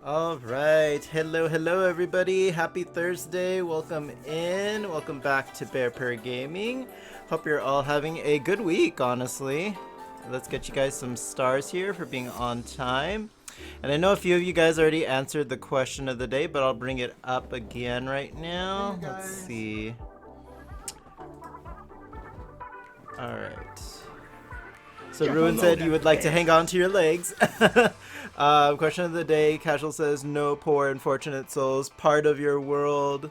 All right. Hello, everybody. Happy Thursday. Welcome in. Welcome back to Bear Purr Gaming. Hope you're all having a good week, honestly. Let's get you guys some stars here for being on time. And I know a few of you guys already answered the question of the day, but I'll bring it up again right now. Hey, Let's see. All right. So Ruin said you would like to hang on to your legs. Question of the day. Casual says, no poor unfortunate souls, part of your world.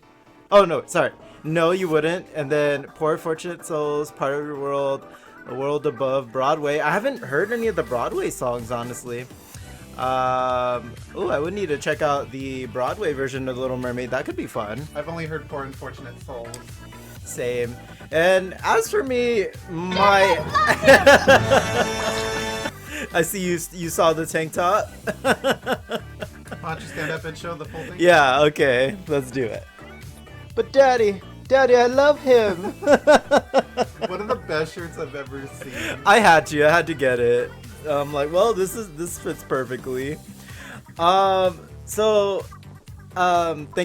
Oh, no, sorry. No, you wouldn't. And then poor unfortunate souls, part of your world, a world above Broadway. I haven't heard any of the Broadway songs, honestly. I would need to check out the Broadway version of Little Mermaid. That could be fun. I've only heard poor unfortunate souls. Same. And as for me, my... I see you saw the tank top. Why don't you stand up and show the full thing? Yeah, okay. Let's do it. But Daddy, I love him. One of the best shirts I've ever seen. I had to get it. I'm like, well, this fits perfectly. Thank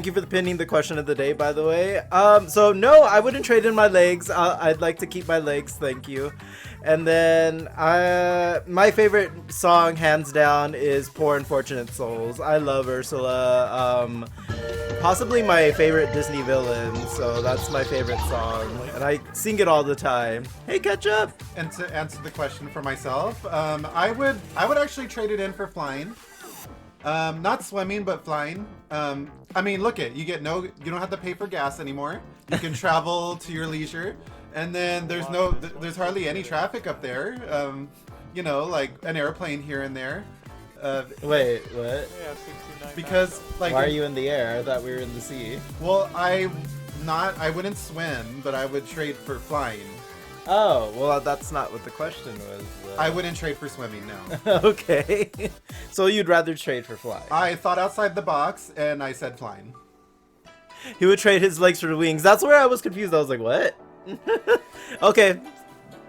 you for pinning the question of the day, by the way. So no, I wouldn't trade in my legs. I'd like to keep my legs, thank you. And then my favorite song, hands down, is Poor Unfortunate Souls. I love Ursula. Possibly my favorite Disney villain, so that's my favorite song. And I sing it all the time. Hey, Ketchup! And to answer the question for myself, I would actually trade it in for flying. Not swimming, but flying. I mean, look you don't have to pay for gas anymore. You can travel to your leisure, and then there's hardly any traffic up there. Like an airplane here and there. Wait, what? Yeah, 69. Because like, why are you in the air? I thought we were in the sea. Well, I wouldn't swim, but I would trade for flying. Oh, well, that's not what the question was. I wouldn't trade for swimming, no. Okay. So you'd rather trade for flying. I thought outside the box, and I said flying. He would trade his legs for wings. That's where I was confused. I was like, what? Okay.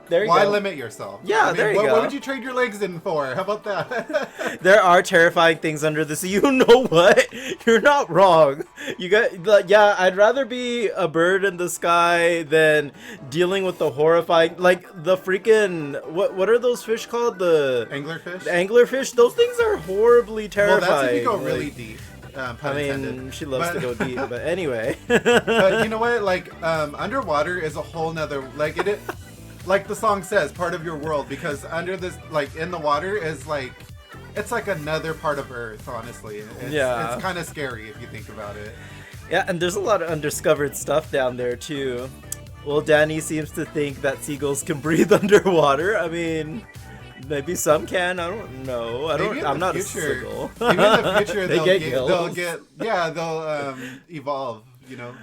There you go. Why limit yourself? Yeah, there you go. What would you trade your legs in for? How about that? There are terrifying things under the sea. You know what? You're not wrong. Yeah, I'd rather be a bird in the sky than dealing with the horrifying, like the freaking, what are those fish called? The Anglerfish? The anglerfish? Those things are horribly terrifying. Well, that's if you go really deep. I mean, she loves to go deep, but anyway. But you know what? Like, underwater is a whole nother, like the song says, part of your world, because under this, like, in the water is like, it's like another part of Earth, honestly. It's kind of scary if you think about it. Yeah, and there's a lot of undiscovered stuff down there, too. Well, Danny seems to think that seagulls can breathe underwater. I mean, maybe some can. I don't know. I'm not a seagull. Maybe in the future they'll they'll evolve, you know.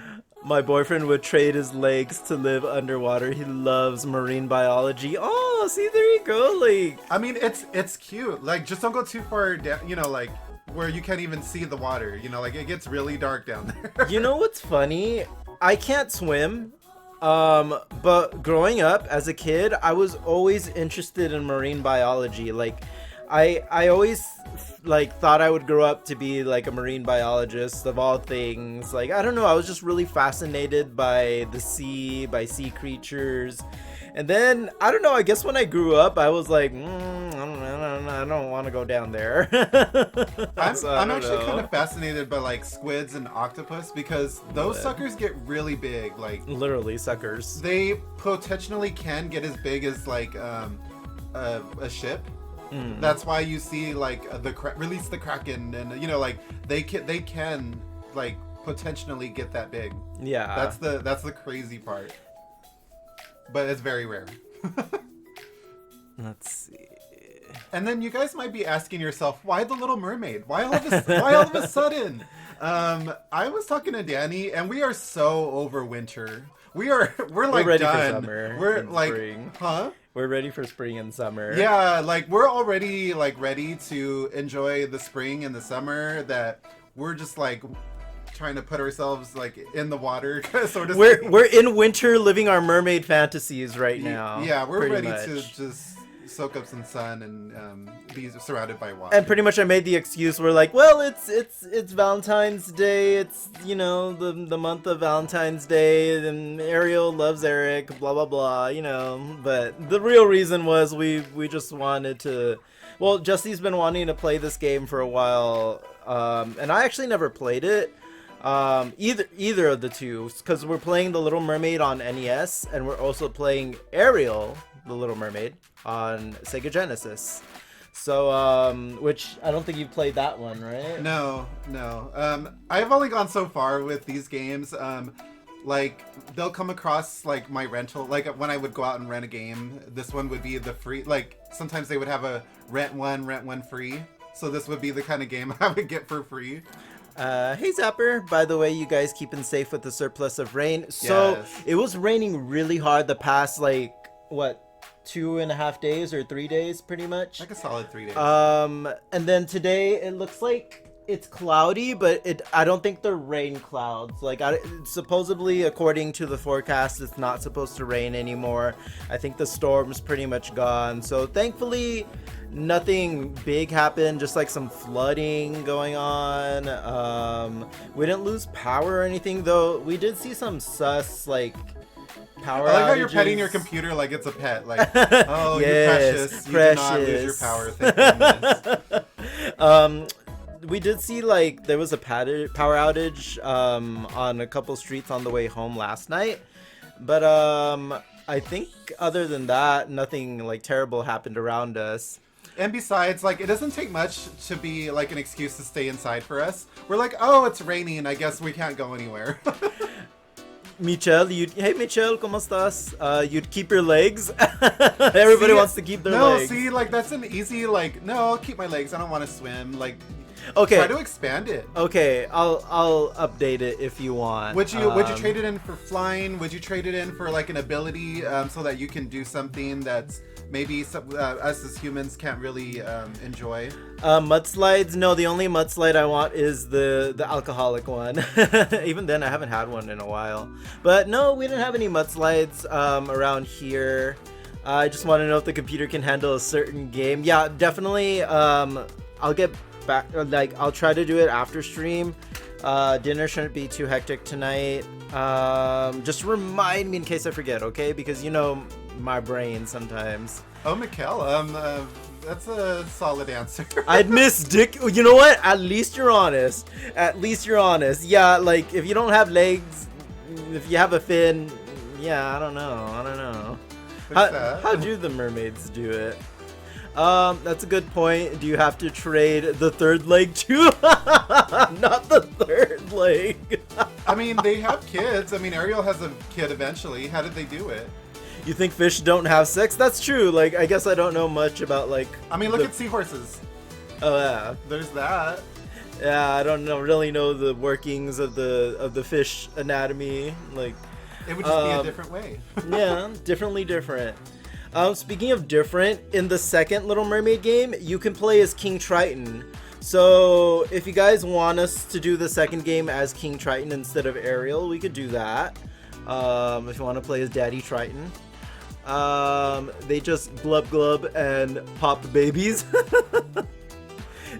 My boyfriend would trade his legs to live underwater. He loves marine biology. Oh, see, there you go. Like, I mean, it's cute. Like, just don't go too far down, like where you can't even see the water. Like it gets really dark down there. You know what's funny? I can't swim. But growing up as a kid, I was always interested in marine biology. Like, I always thought I would grow up to be like a marine biologist of all things. Like, I don't know, I was just really fascinated by the sea, by sea creatures. And then, I don't know, I guess when I grew up, I was like, I don't want to go down there. I'm actually kind of fascinated by like squids and octopus, because those suckers get really big. Like, literally suckers. They potentially can get as big as like a ship. That's why you see like release the Kraken, and like they can like potentially get that big. Yeah, that's the crazy part, but it's very rare. Let's see. And then you guys might be asking yourself, why the Little Mermaid? Why all of a sudden? I was talking to Danny, and we are so over winter. We're like ready done. for summer. We're like, spring. huh? We're ready for spring and summer. Yeah, like we're already like ready to enjoy the spring and the summer. That we're just like trying to put ourselves like in the water, sort of. We're in winter, living our mermaid fantasies right now. Yeah, we're ready much. to just soak up some sun and be surrounded by water. And pretty much I made the excuse where like, well, it's Valentine's Day. It's, you know, the month of Valentine's Day, and Ariel loves Eric, blah blah blah, you know. But the real reason was we just wanted to. Well, Jesse's been wanting to play this game for a while, and I actually never played it. Either of the two, because we're playing The Little Mermaid on NES, and we're also playing Ariel, The Little Mermaid, on Sega Genesis. So, which I don't think you've played that one, right? No. I've only gone so far with these games. Like, they'll come across, like, my rental, like, when I would go out and rent a game, this one would be the free, like, sometimes they would have a rent one free. So this would be the kind of game I would get for free. Hey Zapper, by the way, you guys keeping safe with the surplus of rain. So Yes. It was raining really hard the past, like, what, 2.5 days or 3 days, pretty much. Like a solid 3 days. And then today it looks like it's cloudy, but I don't think they're rain clouds. Like, supposedly, according to the forecast, it's not supposed to rain anymore. I think the storm's pretty much gone. So thankfully, nothing big happened, just like some flooding going on. We didn't lose power or anything, though. We did see some sus, like, power I like how you're outages. petting your computer like it's a pet. Like, oh, Yes, you're precious. You did not lose your power. Thank goodness. We did see, like, there was a power outage on a couple streets on the way home last night, but I think other than that, nothing like terrible happened around us. And besides, like, it doesn't take much to be like an excuse to stay inside for us. We're like, oh, it's raining. I guess we can't go anywhere. Michelle, hey Michelle, ¿cómo estás? You'd keep your legs. Everybody wants to keep their legs. No, see, like, that's an easy, like, no, I'll keep my legs. I don't want to swim. Like, Okay. try to expand it. Okay, I'll update it if you want. Would you trade it in for flying? Would you trade it in for like an ability so that you can do something that's maybe us as humans can't really enjoy? Mudslides? No, the only mudslide I want is the alcoholic one. Even then, I haven't had one in a while. But no, we didn't have any mudslides around here. I just want to know if the computer can handle a certain game. Yeah, definitely. I'll get back. Like, I'll try to do it after stream. Dinner shouldn't be too hectic tonight. Just remind me in case I forget, okay? Because you know my brain sometimes. Oh, Mikkel, that's a solid answer. I'd miss Dick. You know what? At least you're honest. At least you're honest. Yeah, like, if you don't have legs, if you have a fin, yeah, I don't know. How do the mermaids do it? That's a good point. Do you have to trade the third leg too? Not the third leg. I mean, they have kids. I mean, Ariel has a kid eventually. How did they do it? You think fish don't have sex? That's true. Like, I guess I don't know much about, like... I mean, look at seahorses. Oh, yeah. There's that. Yeah, I don't really know the workings of the fish anatomy. Like, it would just be a different way. Yeah, different. Speaking of different, in the second Little Mermaid game, you can play as King Triton. So if you guys want us to do the second game as King Triton instead of Ariel, we could do that. If you want to play as Daddy Triton. They just glub glub and pop babies.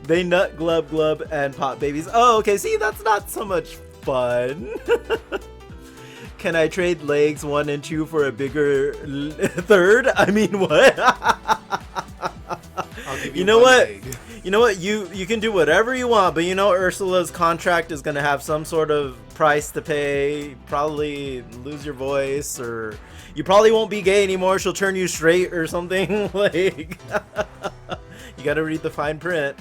They nut glub glub and pop babies. Oh, okay. See, that's not so much fun. Can I trade legs 1 and 2 for a bigger third? I mean, what? I'll give you know what? leg. You know what? You can do whatever you want, but you know Ursula's contract is gonna have some sort of price to pay. Probably lose your voice, or you probably won't be gay anymore. She'll turn you straight or something. Like, you gotta read the fine print.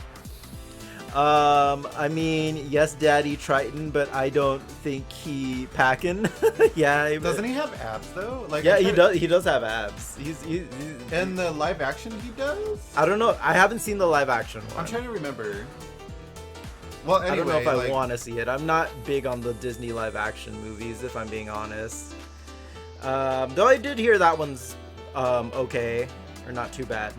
I mean, yes, Daddy Triton, but I don't think he packing. Yeah. Doesn't he have abs though? Like, Yeah, he does. He does have abs. He's In the live action, he does. I don't know. I haven't seen the live action one. I'm trying to remember. Well, anyway, I don't know if I like, want to see it. I'm not big on the Disney live action movies, if I'm being honest. Though I did hear that one's okay, or not too bad.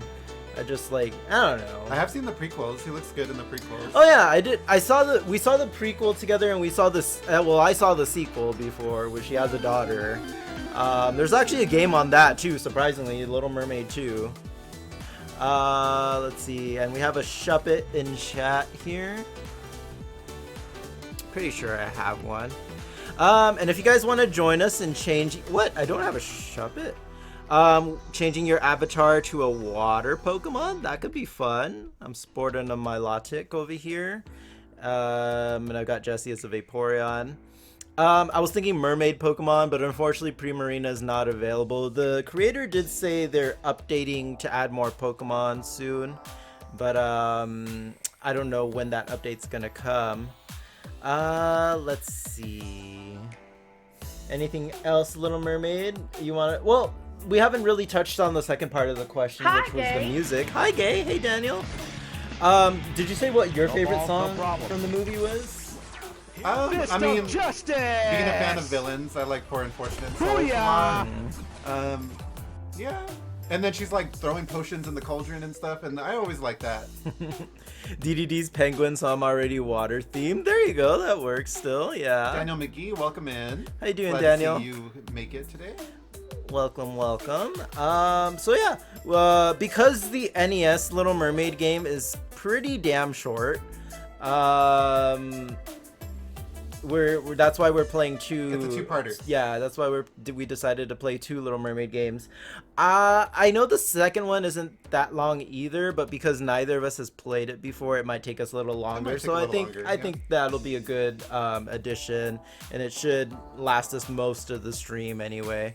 I just, like, I don't know. I have seen the prequels. He looks good in the prequels. Oh yeah, I did. We saw the prequel together, and we saw this. Well, I saw the sequel before, where she has a daughter. There's actually a game on that too. Surprisingly, Little Mermaid 2. Let's see, and we have a Shuppet in chat here. Pretty sure I have one. And if you guys want to join us and change... What? I don't have a Shuppet? Changing your avatar to a water Pokemon? That could be fun. I'm sporting a Milotic over here. And I've got Jessie as a Vaporeon. I was thinking mermaid Pokemon, but unfortunately Primarina is not available. The creator did say they're updating to add more Pokemon soon, but I don't know when that update's gonna come. Let's see. Anything else, Little Mermaid? You want to? Well, we haven't really touched on the second part of the question, which was the music. Hi, Gay. Hey, Daniel. Did you say what your favorite song from the movie was? I mean, being a fan of villains, I like Poor Unfortunate Souls. Yeah. Yeah. And then she's like throwing potions in the cauldron and stuff, and I always like that. DDD's penguin, so I'm already water themed. There you go, that works still, yeah. Daniel McGee, welcome in. How you doing, Glad Daniel? To see you make it today. Welcome. So yeah, because the NES Little Mermaid game is pretty damn short, that's why we're playing two. It's a two-parter. Yeah, that's why we decided to play 2 Little Mermaid games. I know the second one isn't that long either, but because neither of us has played it before, it might take us a little longer. So I think that'll be a good addition, and it should last us most of the stream anyway.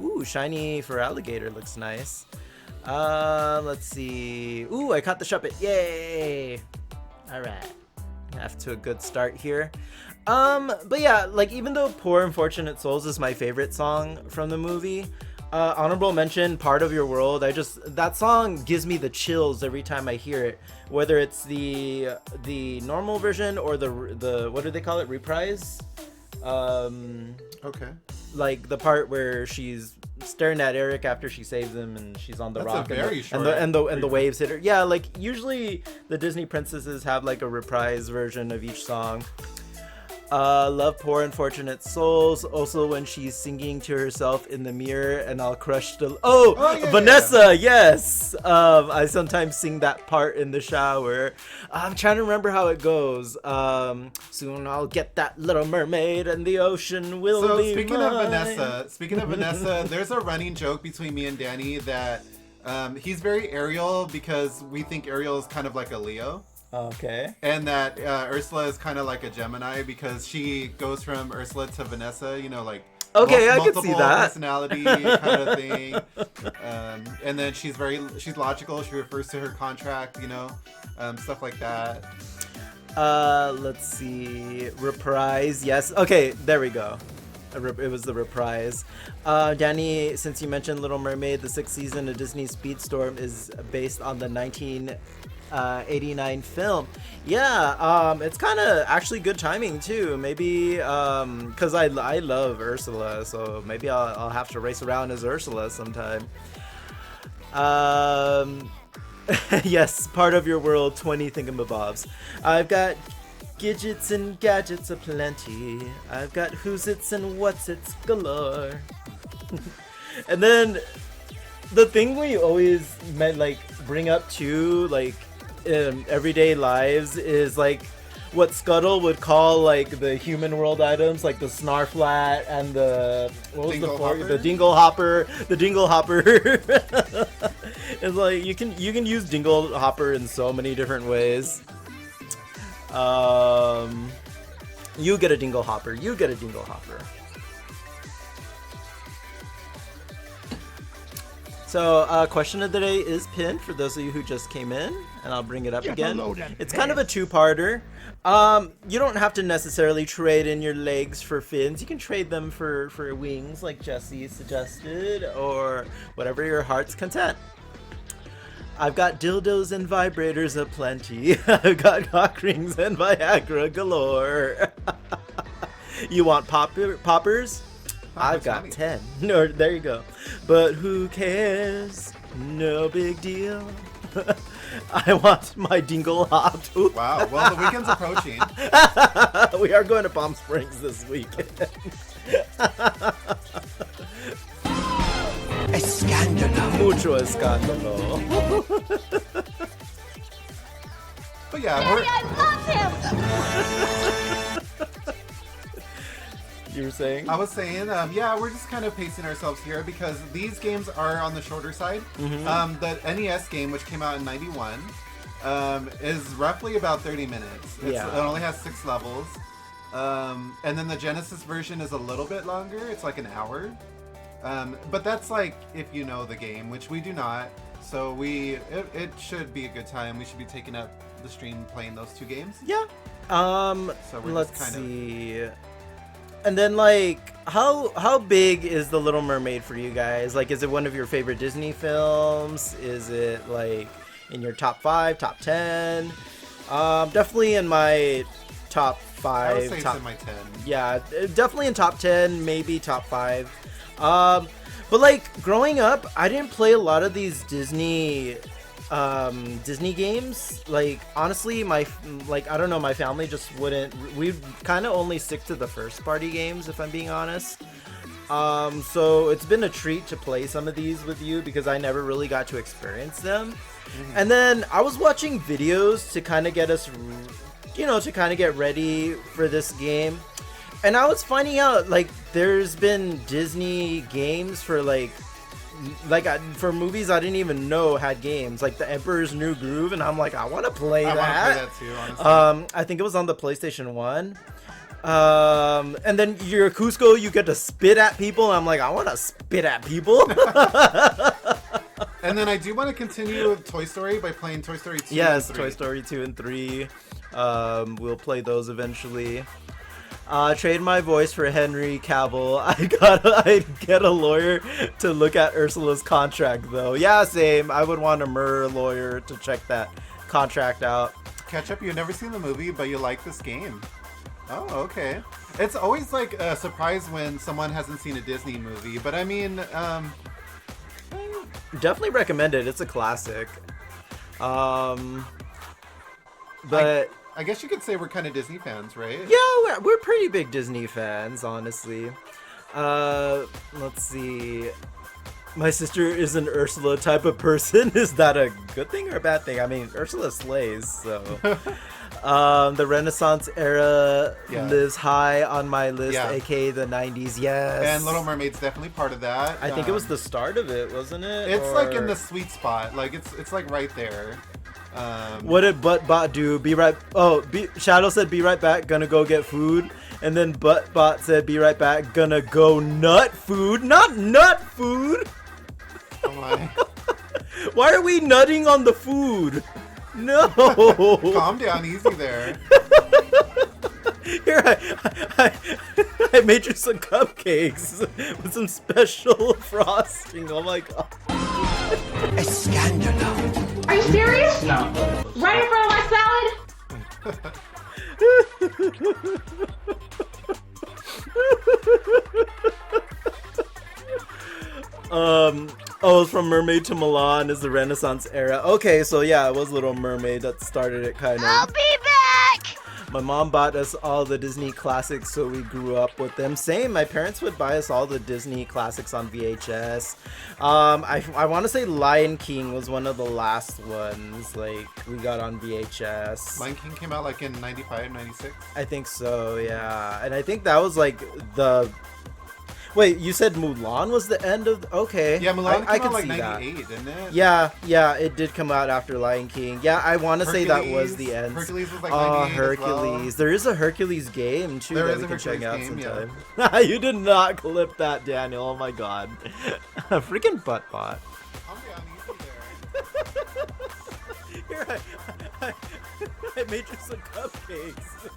Ooh, shiny for alligator looks nice. Let's see. Ooh, I caught the Shuppet. Yay! All right, off to a good start here. But yeah, like even though Poor Unfortunate Souls is my favorite song from the movie, honorable mention, Part of Your World. That song gives me the chills every time I hear it, whether it's the normal version or the what do they call it, reprise? Okay. Like the part where she's staring at Eric after she saves him and she's on the rock and the waves hit her. Yeah, like usually the Disney princesses have like a reprise version of each song. Love Poor Unfortunate Souls. Also when she's singing to herself in the mirror and I'll crush the... Yeah, Vanessa, yeah. Yes! I sometimes sing that part in the shower. I'm trying to remember how it goes. Soon I'll get that little mermaid and the ocean will be speaking mine. Speaking of Vanessa, there's a running joke between me and Danny that he's very Ariel because we think Ariel is kind of like a Leo. Okay. And that Ursula is kind of like a Gemini because she goes from Ursula to Vanessa, you know, like okay, I can see that personality kind of thing. And then she's logical. She refers to her contract, you know, stuff like that. Let's see. Reprise. Yes. Okay, there we go. It was the reprise. Danny, since you mentioned Little Mermaid, the 6th season of Disney Speedstorm is based on the 1989 film. Yeah, it's kind of actually good timing too. Maybe because I love Ursula, so maybe I'll have to race around as Ursula sometime. Yes, Part of Your World, 20 thingamabobs. I've got Gidgets and gadgets aplenty. I've got who's its and what's its galore. And then the thing we always bring up too, like in everyday lives, is like what Scuttle would call like the human world items, like the Snarflat and the Dingle Hopper. The Dingle Hopper. It's like you can use Dingle Hopper in so many different ways. You get a Dingle Hopper. You get a Dingle Hopper. So, question of the day is pinned for those of you who just came in, and I'll bring it up again. It's kind of a two-parter. You don't have to necessarily trade in your legs for fins. You can trade them for wings, like Jessie suggested, or whatever your heart's content. I've got dildos and vibrators aplenty. I've got cock rings and Viagra galore. You want poppers? I've got 10. No, there you go. But who cares? No big deal. I want my dingle hopped. Ooh. Wow. Well, the weekend's approaching. We are going to Palm Springs this weekend. Escándalo. Mucho escándalo. But yeah, Daddy, we're, I love him! You were saying? I was saying, yeah, we're just kind of pacing ourselves here because these games are on the shorter side. The NES game, which came out in '91, is roughly about 30 minutes. It only has 6 levels. And then the Genesis version is a little bit longer. It's like an hour. But that's like if you know the game, which we do not. So it should be a good time. We should be taking up the stream playing those 2 games. Yeah. So we're Let's just kind see. And then, like, how big is The Little Mermaid for you guys? Like, is it one of your favorite Disney films? Is it, like, in your top 5, top 10? Definitely in my top 5. I would say it's in my 10. Yeah, definitely in top 10, maybe top 5. But, like, growing up, I didn't play a lot of these Disney games. Like, honestly, I don't know, my family just wouldn't. We kind of only stick to the first party games, if I'm being honest. So it's been a treat to play some of these with you because I never really got to experience them. And then I was watching videos to kind of get us, to kind of get ready for this game. And I was finding out, like, there's been Disney games for, for movies I didn't even know had games, like The Emperor's New Groove, and I'm like, I want to play that. I want to play that too, honestly. I think it was on the PlayStation 1. And then your Cusco, you get to spit at people, and I'm like, I want to spit at people. And then I do want to continue with Toy Story by playing Toy Story 2 Yes, and 3. Toy Story 2 and 3. We'll play those eventually. Trade my voice for Henry Cavill. I'd get a lawyer to look at Ursula's contract, though. Yeah, same. I would want a murder lawyer to check that contract out. Ketchup, you've never seen the movie, but you like this game. Oh, okay. It's always like a surprise when someone hasn't seen a Disney movie, but I mean, Definitely recommend it. It's a classic. But I guess you could say we're kind of Disney fans, right? yeah, we're pretty big Disney fans, honestly. Let's see. My sister is an Ursula type of person. Is that a good thing or a bad thing? I mean, Ursula slays, so. The Renaissance era lives high on my list, aka the 90s, yes. And Little Mermaid's definitely part of that. I think it was the start of it, wasn't it? It's like in the sweet spot. Like, it's like right there. What did Buttbot do? Shadow said, be right back, gonna go get food. And then Buttbot said, be right back, gonna go nut food. Not nut food! Oh my. Why are we nutting on the food? No! Calm down, easy there. Here, I made you some cupcakes with some special frosting. Oh my god. Escándalo. Are you serious? No. Right in front of my salad? It's from Mermaid to Milan is the Renaissance era. Okay, so yeah, it was Little Mermaid that started it, kind of. I'll be back! My mom bought us all the Disney classics, so we grew up with them. Same, my parents would buy us all the Disney classics on VHS. I want to say Lion King was one of the last ones, like, we got on VHS. Lion King came out like in 95, 96. I think so, yeah. And I think that was like the... Wait, you said Mulan was the end of... Okay. Yeah, Mulan I came could out like see 98, that. didn't it? Yeah, it did come out after Lion King. Yeah, I want to say that was Hercules- the end. Hercules was like Oh, 98 as well. Hercules. There is a Hercules game, too, There that is we a can check out Hercules game, sometime. You did not clip that, Daniel. Oh my god. Freaking buttbot. Calm down, easy there. Here, I made you some cupcakes.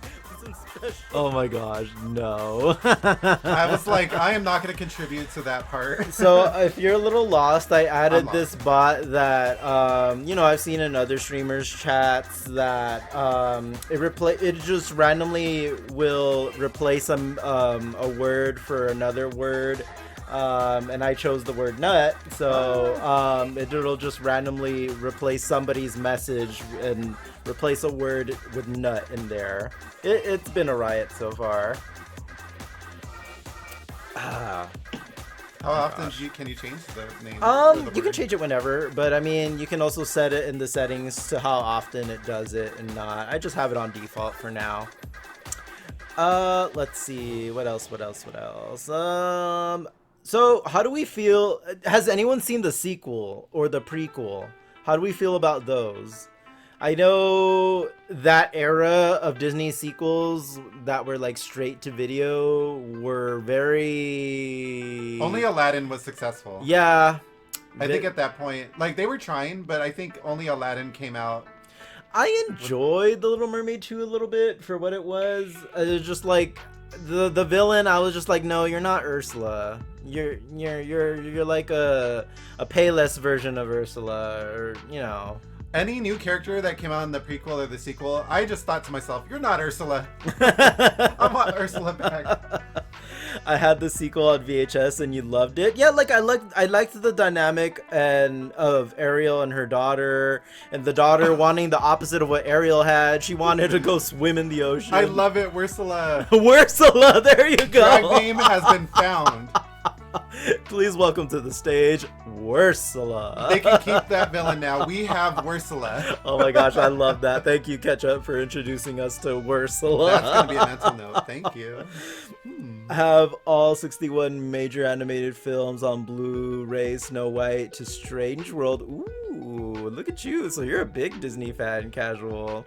Some special... Oh my gosh, no. I was like, I am not going to contribute to that part. So if you're a little lost, I added I'm this bot that I've seen in other streamers chats that it just randomly will replace a word for another word. And I chose the word nut, so it'll just randomly replace somebody's message and replace a word with nut in there. It's been a riot so far. How often can you change the name? or the You can word? change it whenever, but I mean, you can also set it in the settings to how often it does it and not. I just have it on default for now. Let's see. What else? So how do we feel? Has anyone seen the sequel or the prequel? How do we feel about those? I know that era of Disney sequels that were like straight to video were very... Only Aladdin was successful. Yeah. I think at that point, like they were trying, but I think only Aladdin came out. I enjoyed The Little Mermaid 2 a little bit for what it was. It was just like the villain. I was just like, no, you're not Ursula. You're like a Payless version of Ursula, or you know. Any new character that came out in the prequel or the sequel, I just thought to myself, "You're not Ursula." I want Ursula back. I had the sequel on VHS and you loved it. Yeah, like I liked the dynamic of Ariel and her daughter, and the daughter wanting the opposite of what Ariel had. She wanted to go swim in the ocean. I love it, Ursula. Ursula, there you go. Drag name has been found. Please welcome to the stage, Ursula. They can keep that villain now. We have Ursula. Oh my gosh, I love that. Thank you, Ketchup, for introducing us to Ursula. That's going to be a mental note. Thank you. Have all 61 major animated films on Blu-ray, Snow White to Strange World. Ooh, look at you. So you're a big Disney fan, Casual.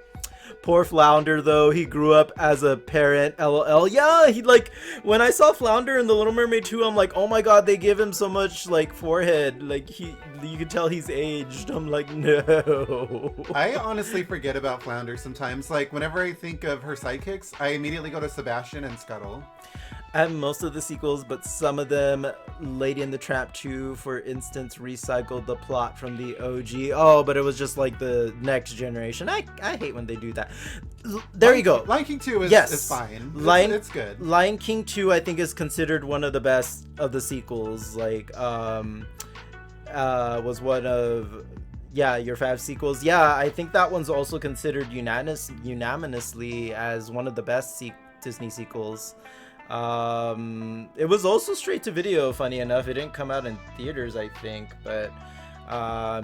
Poor Flounder, though. He grew up as a parent. LOL. Yeah, he like when I saw Flounder in The Little Mermaid 2, I'm like, oh my god, they give him so much like forehead. Like you can tell he's aged. I'm like, no. I honestly forget about Flounder sometimes. Like whenever I think of her sidekicks, I immediately go to Sebastian and Scuttle. I have most of the sequels, but some of them, Lady and the Tramp 2, for instance, recycled the plot from the OG. Oh, but it was just like the next generation. I hate when they do that. There you go. Lion King 2 is, yes. is fine. It's good. Lion King 2, I think, is considered one of the best of the sequels. Like, was one of... Yeah, your Fab sequels. Yeah, I think that one's also considered unanimously as one of the best Disney sequels. It was also straight to video, funny enough. It didn't come out in theaters, I think, but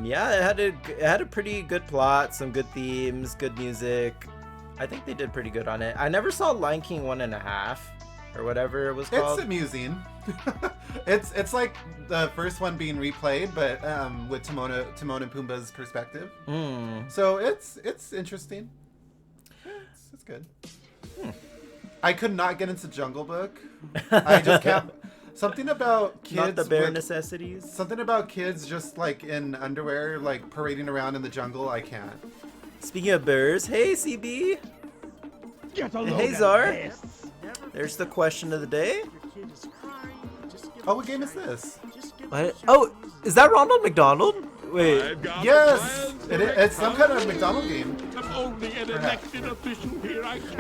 yeah, it had a pretty good plot, some good themes, good music. I think they did pretty good on it. I never saw Lion King 1.5 or whatever it was called. It's amusing. it's like the first one being replayed, but with Timon and Pumbaa's perspective. So it's interesting. It's good. I could not get into Jungle Book. I just can't. Something about kids. Not the bare necessities. Something about kids just like in underwear, like parading around in the jungle. I can't. Speaking of bears, hey CB. Hey Czar. There's the question of the day. Oh, what game is this? What? Oh, is that Ronald McDonald? Wait. Yes! It's some kind of McDonald game.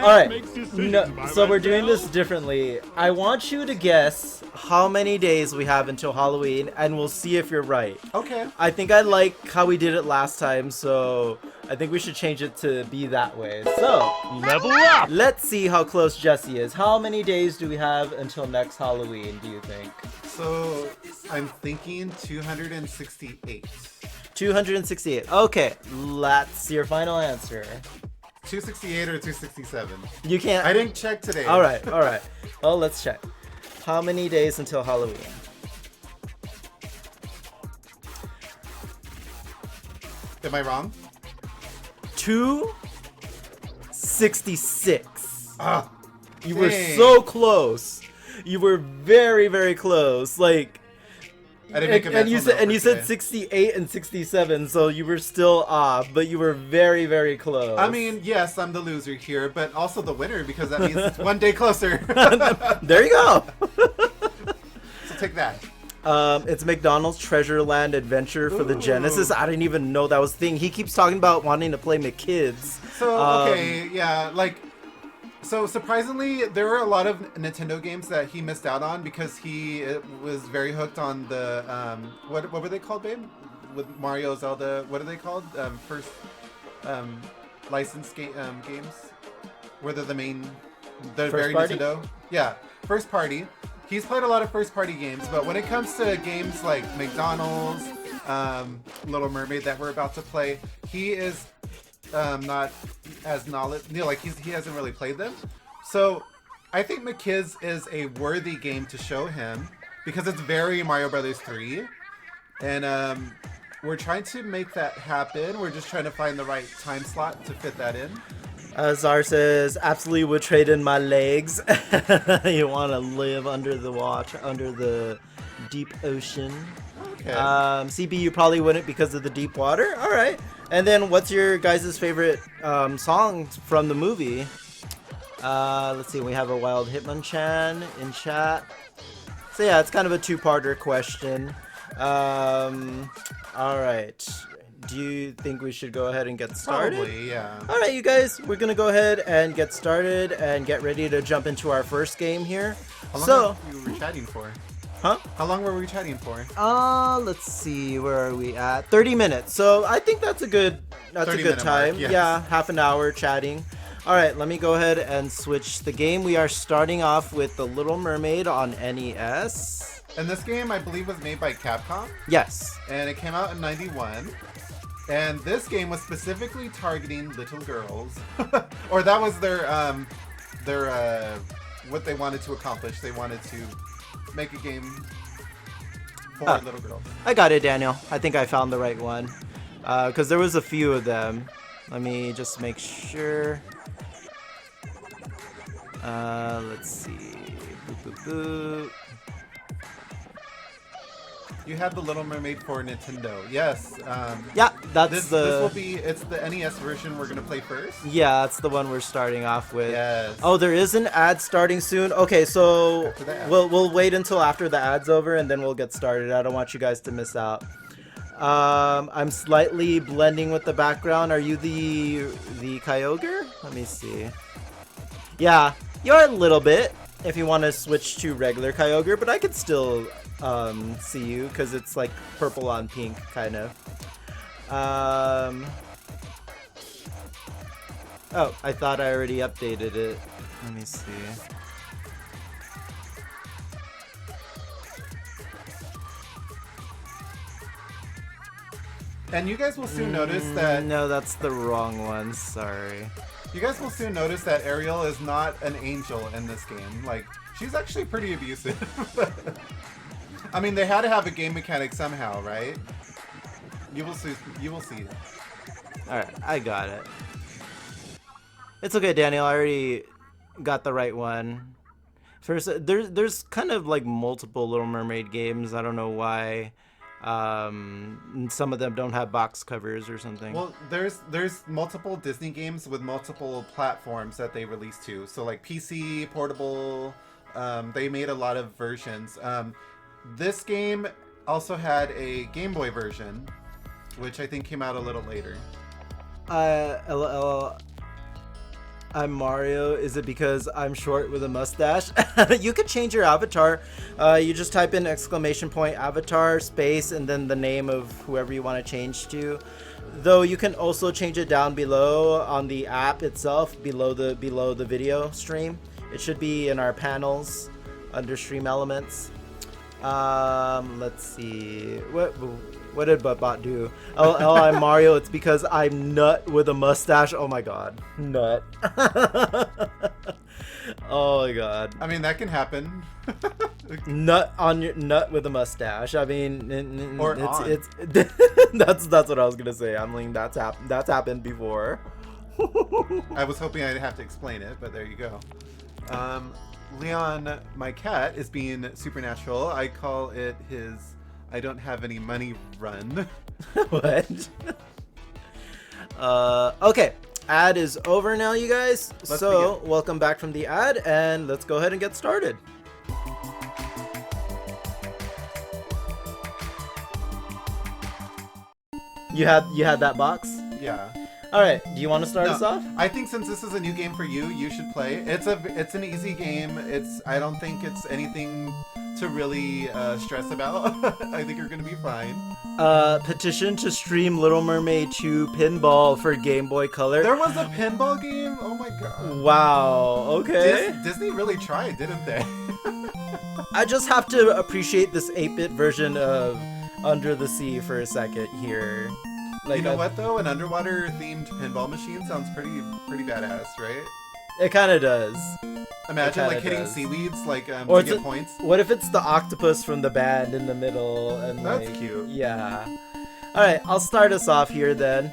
Alright, no, so we're doing this differently. I want you to guess how many days we have until Halloween, and we'll see if you're right. Okay. I think I like how we did it last time, so I think we should change it to be that way. So, Level up! let's see how close Jesse is. How many days do we have until next Halloween, do you think? So, I'm thinking 268. 268. Okay, that's your final answer. 268 or 267? You can't... I didn't check today. Alright. Well, let's check. How many days until Halloween? Am I wrong? 266. Ah, You were dang. so close. You were very, very close. Like, I didn't make a and you mental said note for said today. 68 and 67, so you were still off, but you were very, very close. I mean, yes, I'm the loser here, but also the winner because that means it's one day closer. there you go. So take that. It's McDonald's Treasure Land Adventure for the Genesis. I didn't even know that was a thing. He keeps talking about wanting to play McKids. So, okay, yeah, like, so surprisingly, there were a lot of Nintendo games that he missed out on because he was very hooked on the, what were they called, babe? With Mario, Zelda, what are they called? First, licensed games? Where they're the main, they're First very party? Nintendo. Yeah, first party. he's played a lot of first-party games, but when it comes to games like McDonald's, Little Mermaid that we're about to play, he is not as knowledgeable. Like he hasn't really played them. So I think McKiz is a worthy game to show him because it's very Mario Brothers 3, and we're trying to make that happen. We're just trying to find the right time slot to fit that in. Czar says, absolutely would trade in my legs. You want to live under the deep ocean. Okay. CB, you probably wouldn't because of the deep water. All right. And then what's your guys' favorite song from the movie? Let's see. We have a Wild Hitmonchan in chat. So yeah, it's kind of a two-parter question. All right. Do you think we should go ahead and get started? Probably, yeah. All right, you guys, we're gonna go ahead and get started and get ready to jump into our first game here. How long were we chatting for? Huh? How long were we chatting for? Let's see, where are we at? 30 minutes. So I think that's a good time. Mark, yes. Yeah, half an hour chatting. All right, let me go ahead and switch the game. We are starting off with The Little Mermaid on NES. And this game, I believe, was made by Capcom. Yes. And it came out in '91. And this game was specifically targeting little girls, or that was their what they wanted to accomplish. They wanted to make a game for little girls. I got it, Daniel. I think I found the right one, because there was a few of them. Let me just make sure. Let's see. Boop, boop, boop. You had the Little Mermaid for Nintendo. Yes. Yeah, that's this will be. It's the NES version we're gonna play first. Yeah, that's the one we're starting off with. Yes. Oh, there is an ad starting soon. Okay, so After the ad. we'll wait until after the ad's over and then we'll get started. I don't want you guys to miss out. I'm slightly blending with the background. Are you the Kyogre? Let me see. Yeah, you're a little bit. If you want to switch to regular Kyogre, but I could still see you because it's like purple on pink kind of. Oh, I thought I already updated it. Let me see. And you guys will soon notice that. No, that's the wrong one. Sorry. You guys will soon notice that Ariel is not an angel in this game. Like, she's actually pretty abusive. I mean, they had to have a game mechanic somehow, right? You will see. You will see. All right, I got it. It's okay, Daniel. I already got the right one. First, there's kind of like multiple Little Mermaid games. I don't know why. Some of them don't have box covers or something. Well, there's multiple Disney games with multiple platforms that they released to. So like PC, portable. They made a lot of versions. This game also had a Game Boy version, which I think came out a little later. I'm Mario. Is it because I'm short with a mustache? You could change your avatar. You just type in !avatar space and then the name of whoever you want to change to. Though you can also change it down below on the app itself, below the video stream. It should be in our panels under stream elements. Let's see. What did Buttbot do? Oh, I'm Mario. It's because I'm nut with a mustache. Oh my god, nut. Oh my god. I mean, that can happen. Nut on your nut with a mustache. I mean, Or it's that's what I was gonna say. I'm like that's happened before. I was hoping I'd have to explain it, but there you go. Leon, my cat, is being supernatural. I call it his I don't have any money run. What? Okay. Ad is over now, you guys. Let's so begin. welcome back from the ad, and let's go ahead and get started. You had that box? Yeah. All right. Do you want to start us off? I think since this is a new game for you, you should play. It's an easy game. I don't think it's anything to really stress about. I think you're gonna be fine. Petition to stream Little Mermaid 2 pinball for Game Boy Color. There was a pinball game? Oh my god. Wow, okay. Disney really tried, didn't they? I just have to appreciate this 8-bit version of Under the Sea for a second here. Like, you know what though? An underwater themed pinball machine sounds pretty badass, right? It kind of does. Imagine like hitting does. seaweeds like Or to get points. What if it's the octopus from the band in the middle? And That's like, cute. Yeah. All right, I'll start us off here then.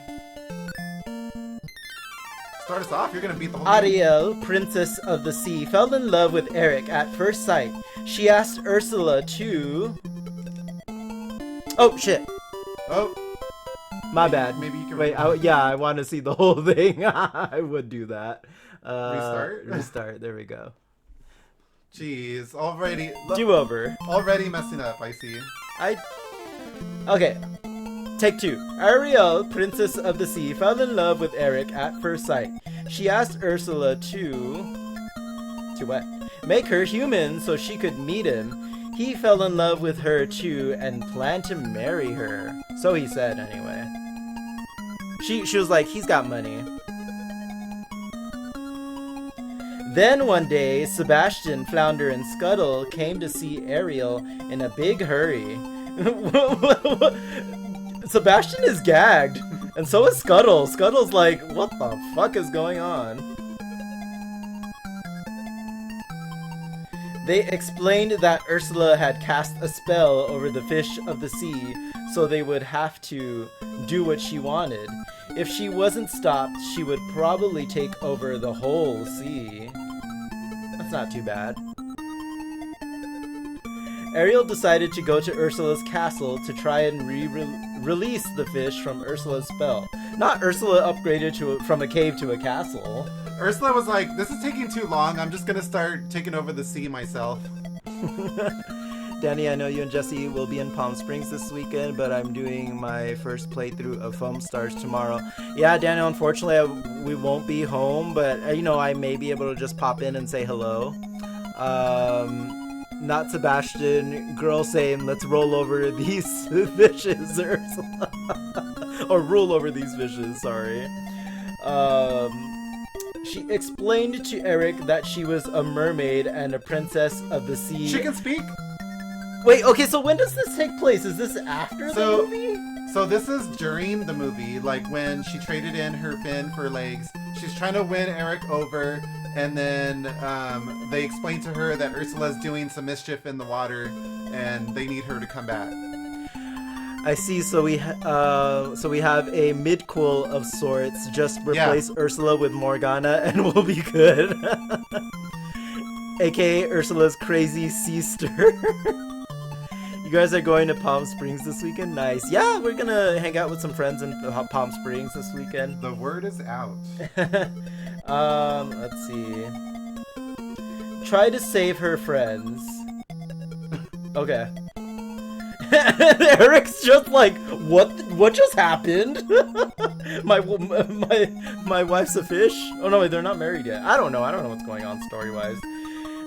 Start us off. You're gonna beat the whole game. Ariel, Princess of the Sea, fell in love with Eric at first sight. She asked Ursula to... Oh, shit. Oh. My bad. Maybe you can Wait, I want to see the whole thing. I would do that. Restart? Restart. There we go. Jeez, already. Do over. Already messing up. I see. Okay. Take 2. Ariel, Princess of the Sea, fell in love with Eric at first sight. She asked Ursula to what? Make her human so she could meet him. He fell in love with her too and planned to marry her. So he said anyway. She was like, he's got money. Then one day, Sebastian, Flounder, and Scuttle came to see Ariel in a big hurry. Sebastian is gagged, and so is Scuttle. Scuttle's like, what the fuck is going on? They explained that Ursula had cast a spell over the fish of the sea, so they would have to do what she wanted. If she wasn't stopped, she would probably take over the whole sea. That's not too bad. Ariel decided to go to Ursula's castle to try and release the fish from Ursula's spell. Not Ursula upgraded from a cave to a castle. Ursula was like, this is taking too long. I'm just gonna start taking over the sea myself. Danny, I know you and Jesse will be in Palm Springs this weekend, but I'm doing my first playthrough of Foam Stars tomorrow. Yeah, Daniel, unfortunately, we won't be home, but, I may be able to just pop in and say hello. Not Sebastian, girl saying, let's roll over these fishes, Ursula. Or rule over these fishes, sorry. She explained to Eric that she was a mermaid and a princess of the sea. She can speak? Wait, okay, so when does this take place? Is this after the movie? So this is during the movie, like when she traded in her fin for legs. She's trying to win Eric over, and then they explain to her that Ursula's doing some mischief in the water, and they need her to come back. I see. So we have a midquel of sorts. Just replace Ursula with Morgana, and we'll be good. AKA Ursula's crazy sea stir. You guys are going to Palm Springs this weekend? Nice. Yeah, we're gonna hang out with some friends in Palm Springs this weekend. The word is out. Let's see. Try to save her friends. Okay. Eric's just like, what just happened? my wife's a fish? Oh no, wait, they're not married yet. I don't know what's going on story-wise.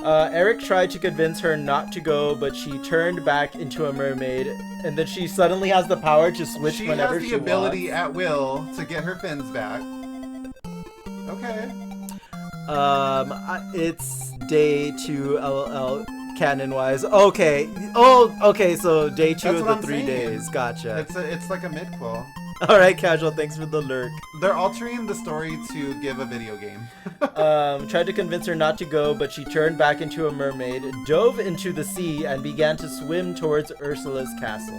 Eric tried to convince her not to go, but she turned back into a mermaid, and then she suddenly has the power to switch whenever she wants. She has the ability at will to get her fins back. Okay. It's day 2 LL canon-wise. Okay. Oh, okay, so day 2 of the 3 days. Gotcha. It's like a midquel. Alright, Casual, thanks for the lurk. They're altering the story to give a video game. Tried to convince her not to go, but she turned back into a mermaid, dove into the sea, and began to swim towards Ursula's castle.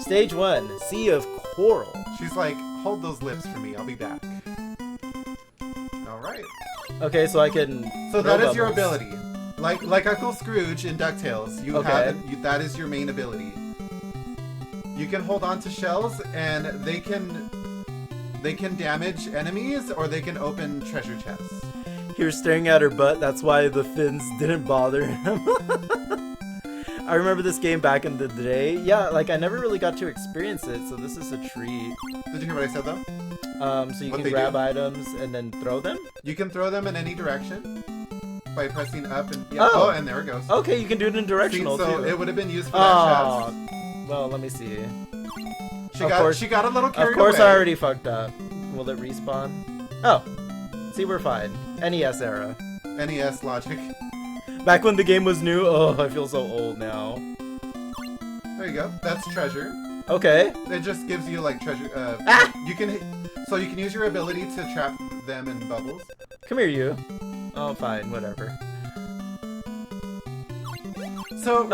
Stage 1, Sea of Coral. She's like, hold those lips for me, I'll be back. Alright. Okay, so I can... So that is your ability. Like Uncle Scrooge in DuckTales, that is your main ability. You can hold on to shells, and they can damage enemies, or they can open treasure chests. He was staring at her butt, that's why the fins didn't bother him. I remember this game back in the day. Yeah, like I never really got to experience it, so this is a treat. Did you hear what I said though? So you can grab items and then throw them? You can throw them in any direction. by pressing up and oh, and there it goes. Okay, you can do it in directional See, so too. it would have been used for that chest. Well, let me see. She got a little carried Of course, away. I already fucked up. Will it respawn? Oh, see, we're fine. NES era. NES logic. Back when the game was new. Oh, I feel so old now. There you go. That's treasure. Okay. It just gives you like treasure. You can use your ability to trap them in bubbles. Come here, you. Oh, fine, whatever. So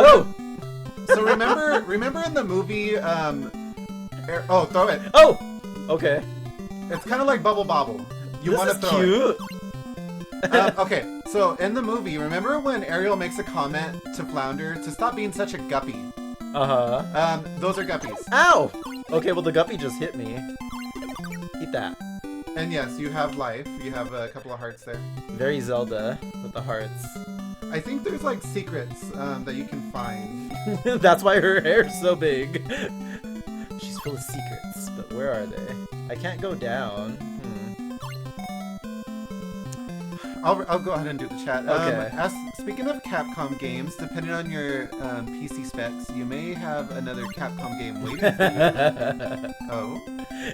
so remember in the movie throw it. Oh, okay. It's kind of like Bubble Bobble. You want to throw cute. it. Okay, so in the movie, remember when Ariel makes a comment to Flounder to stop being such a guppy? Uh-huh. Those are guppies. Ow! Okay, well the guppy just hit me. Eat that. And yes, you have life. You have a couple of hearts there. Very Zelda with the hearts. I think there's like secrets that you can find. That's why her hair's so big. She's full of secrets, but where are they? I can't go down. I'll go ahead and do the chat. Okay. Speaking of Capcom games, depending on your PC specs, you may have another Capcom game waiting for you. Oh.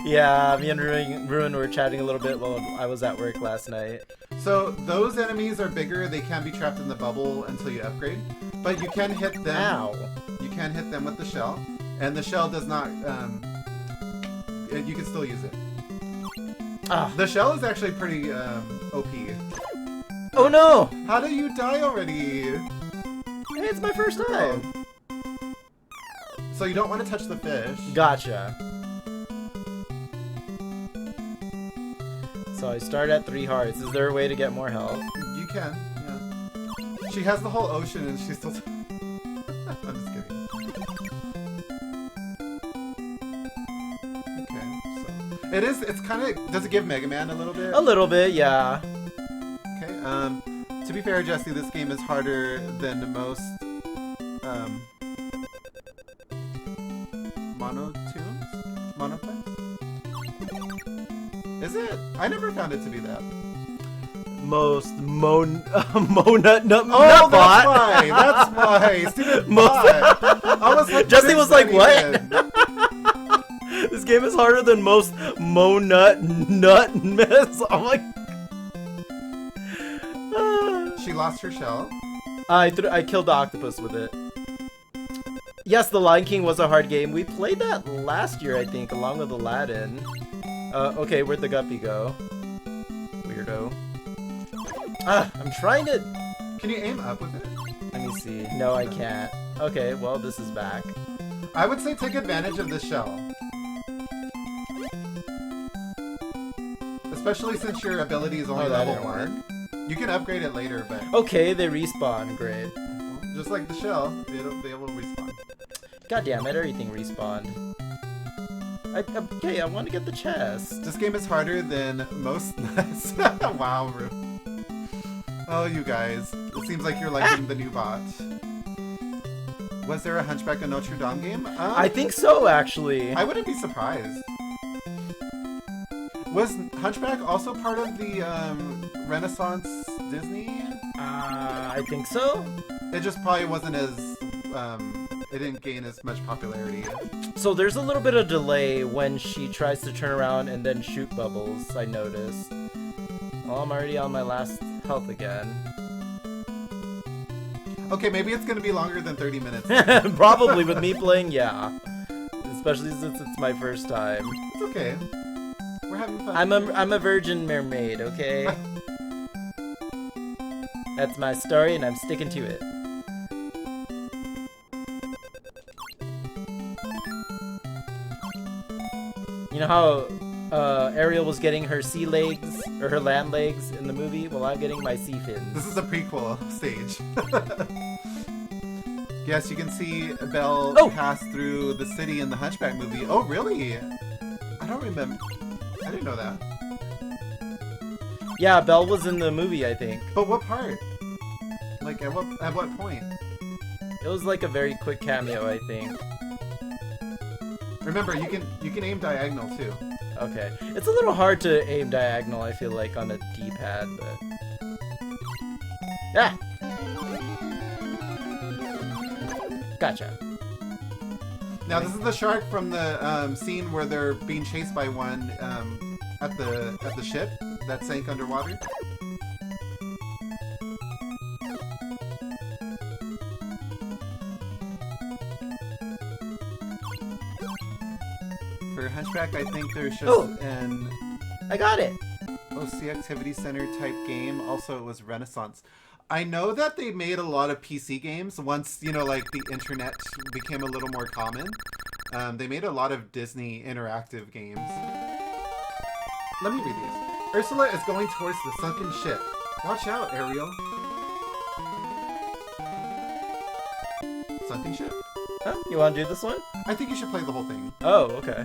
Yeah, me and Ruin were chatting a little bit while I was at work last night. So those enemies are bigger. They can be trapped in the bubble until you upgrade, but you can hit them. Ow. You can hit them with the shell, and the shell does not. You can still use it. Ah. The shell is actually pretty OP. Oh no! How do you die already? Hey, it's my first time. So you don't want to touch the fish. Gotcha. So I start at 3 hearts. Is there a way to get more health? You can, yeah. She has the whole ocean and she's still... I'm just kidding. Okay, so... It's kind of... Does it give Mega Man a little bit? A little bit, yeah. Okay, to be fair, Jesse, this game is harder than most, monoplays? Is it? I never found it to be that. Most Monut Oh, that's why! That's why! Stupid bot! I was like, Jesse was like, what? Even? This game is harder than most Nut Miss. I'm like... She lost her shell. I killed the octopus with it. Yes, The Lion King was a hard game. We played that last year, I think, along with Aladdin. Okay, where'd the guppy go? Weirdo. I'm trying to... Can you aim up with it? Let me see. No, I can't. Okay, well, this is back. I would say take advantage of the shell. Especially since your ability is only level 1. You can upgrade it later, but... Okay, they respawn. Great. Just like the shell, they will respawn. God damn it, everything respawned. Okay, I want to get the chest. This game is harder than most NES. Wow, Ru. Oh, you guys. It seems like you're liking the new bot. Was there a Hunchback of Notre Dame game? I think so, actually. I wouldn't be surprised. Was Hunchback also part of the Renaissance Disney? I think so. It just probably wasn't as... it didn't gain as much popularity. So there's a little bit of delay when she tries to turn around and then shoot bubbles, I noticed. Well, I'm already on my last health again. Okay, maybe it's gonna be longer than 30 minutes. Probably with me playing, yeah. Especially since it's my first time. It's okay. We're having fun. I'm a virgin mermaid, okay? That's my story and I'm sticking to it. You know how Ariel was getting her sea legs, or her land legs in the movie? Well, I'm getting my sea fins. This is the prequel stage. Yes, you can see Belle pass through the city in the Hunchback movie. Oh, really? I don't remember. I didn't know that. Yeah, Belle was in the movie, I think. But what part? Like, at what point? It was like a very quick cameo, I think. Remember, you can aim diagonal too. Okay. It's a little hard to aim diagonal, I feel like, on a D-pad, but... Yeah. Gotcha. Now this is the shark from the scene where they're being chased by one at the ship that sank underwater. For Hunchback, I think there's just an I got it. OC Activity Center type game. Also, it was Renaissance. I know that they made a lot of PC games once, you know, like the internet became a little more common. They made a lot of Disney interactive games. Let me read these. Ursula is going towards the sunken ship. Watch out, Ariel. Sunken ship? Huh? You want to do this one? I think you should play the whole thing. Oh, okay.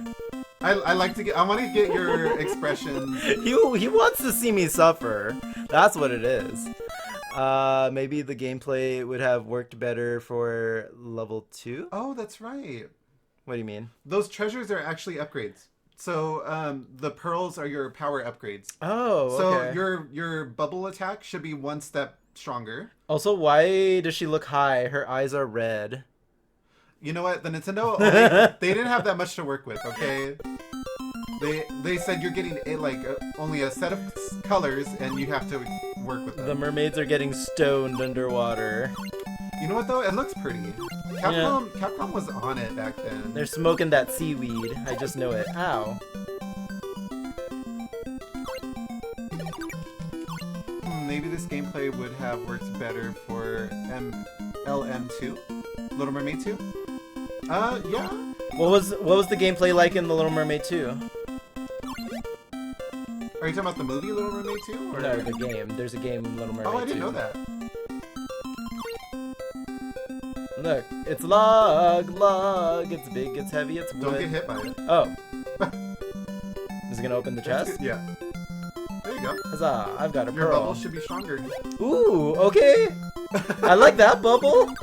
I like to get. I want to get your expressions. He wants to see me suffer. That's what it is. Maybe the gameplay would have worked better for level 2. Oh, that's right. What do you mean? Those treasures are actually upgrades. So the pearls are your power upgrades. Oh, okay. So your bubble attack should be one step stronger. Also, why does she look high? Her eyes are red. You know what? The Nintendo they didn't have that much to work with. Okay. They said you're getting only a set of colors and you have to work with them. The mermaids are getting stoned underwater. You know what though? It looks pretty. Capcom was on it back then. They're smoking that seaweed. I just know it. Ow. Maybe this gameplay would have worked better for LM2? Little Mermaid 2? Yeah. What was the gameplay like in The Little Mermaid 2? Are you talking about the movie Little Mermaid 2? Or... No, the game. There's a game Little Mermaid 2. Oh, I didn't know that. Look, it's lug. It's big, it's heavy, it's wood. Don't get hit by it. Oh. Is it gonna open the chest? Yeah. There you go. Huzzah, I've got a Your pearl. bubble should be stronger. Ooh, okay. I like that bubble.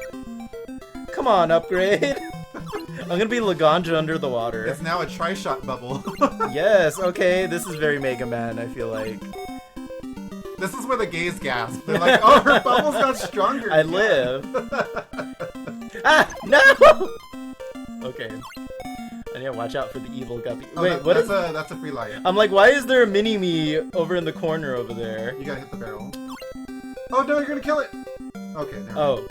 Come on, upgrade. I'm gonna be Laganja under the water. It's now a tri-shot bubble. Yes, okay, this is very Mega Man, I feel like. This is where the gays gasp. They're like, oh, her bubbles got stronger. I live. Ah, no! Okay. I need to watch out for the evil guppy. Oh, Wait, that's a free life. I'm like, why is there a mini-me over in the corner over there? You gotta hit the barrel. Oh no, you're gonna kill it! Okay, never mind. Oh.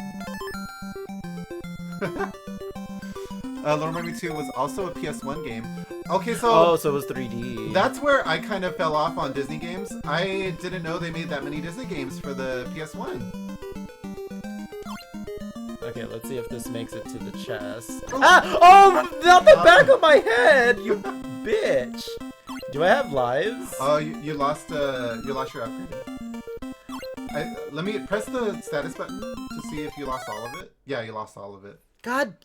Little Mermaid 2 was also a PS1 game. Okay, so... Oh, so it was 3D. That's where I kind of fell off on Disney games. I didn't know they made that many Disney games for the PS1. Okay, let's see if this makes it to the chest. Ah! Oh! Not the back of my head! You bitch! Do I have lives? Oh, you lost your upgrade. Let me press the status button to see if you lost all of it. Yeah, you lost all of it. God.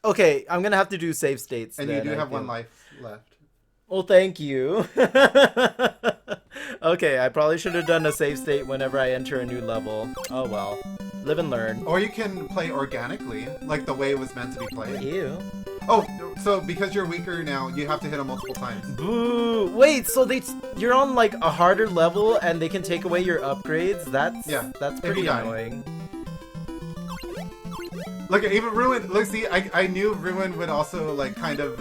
Okay, I'm gonna have to do save states. And then, you do have one life left. Well, thank you. Okay, I probably should have done a save state whenever I enter a new level. Oh well. Live and learn. Or you can play organically, like the way it was meant to be played. Ew. Oh, so because you're weaker now, you have to hit them multiple times. Boo! Wait, so you're on like a harder level and they can take away your upgrades? That's pretty annoying. Look, even Ruin. Look, see, I knew Ruin would also like kind of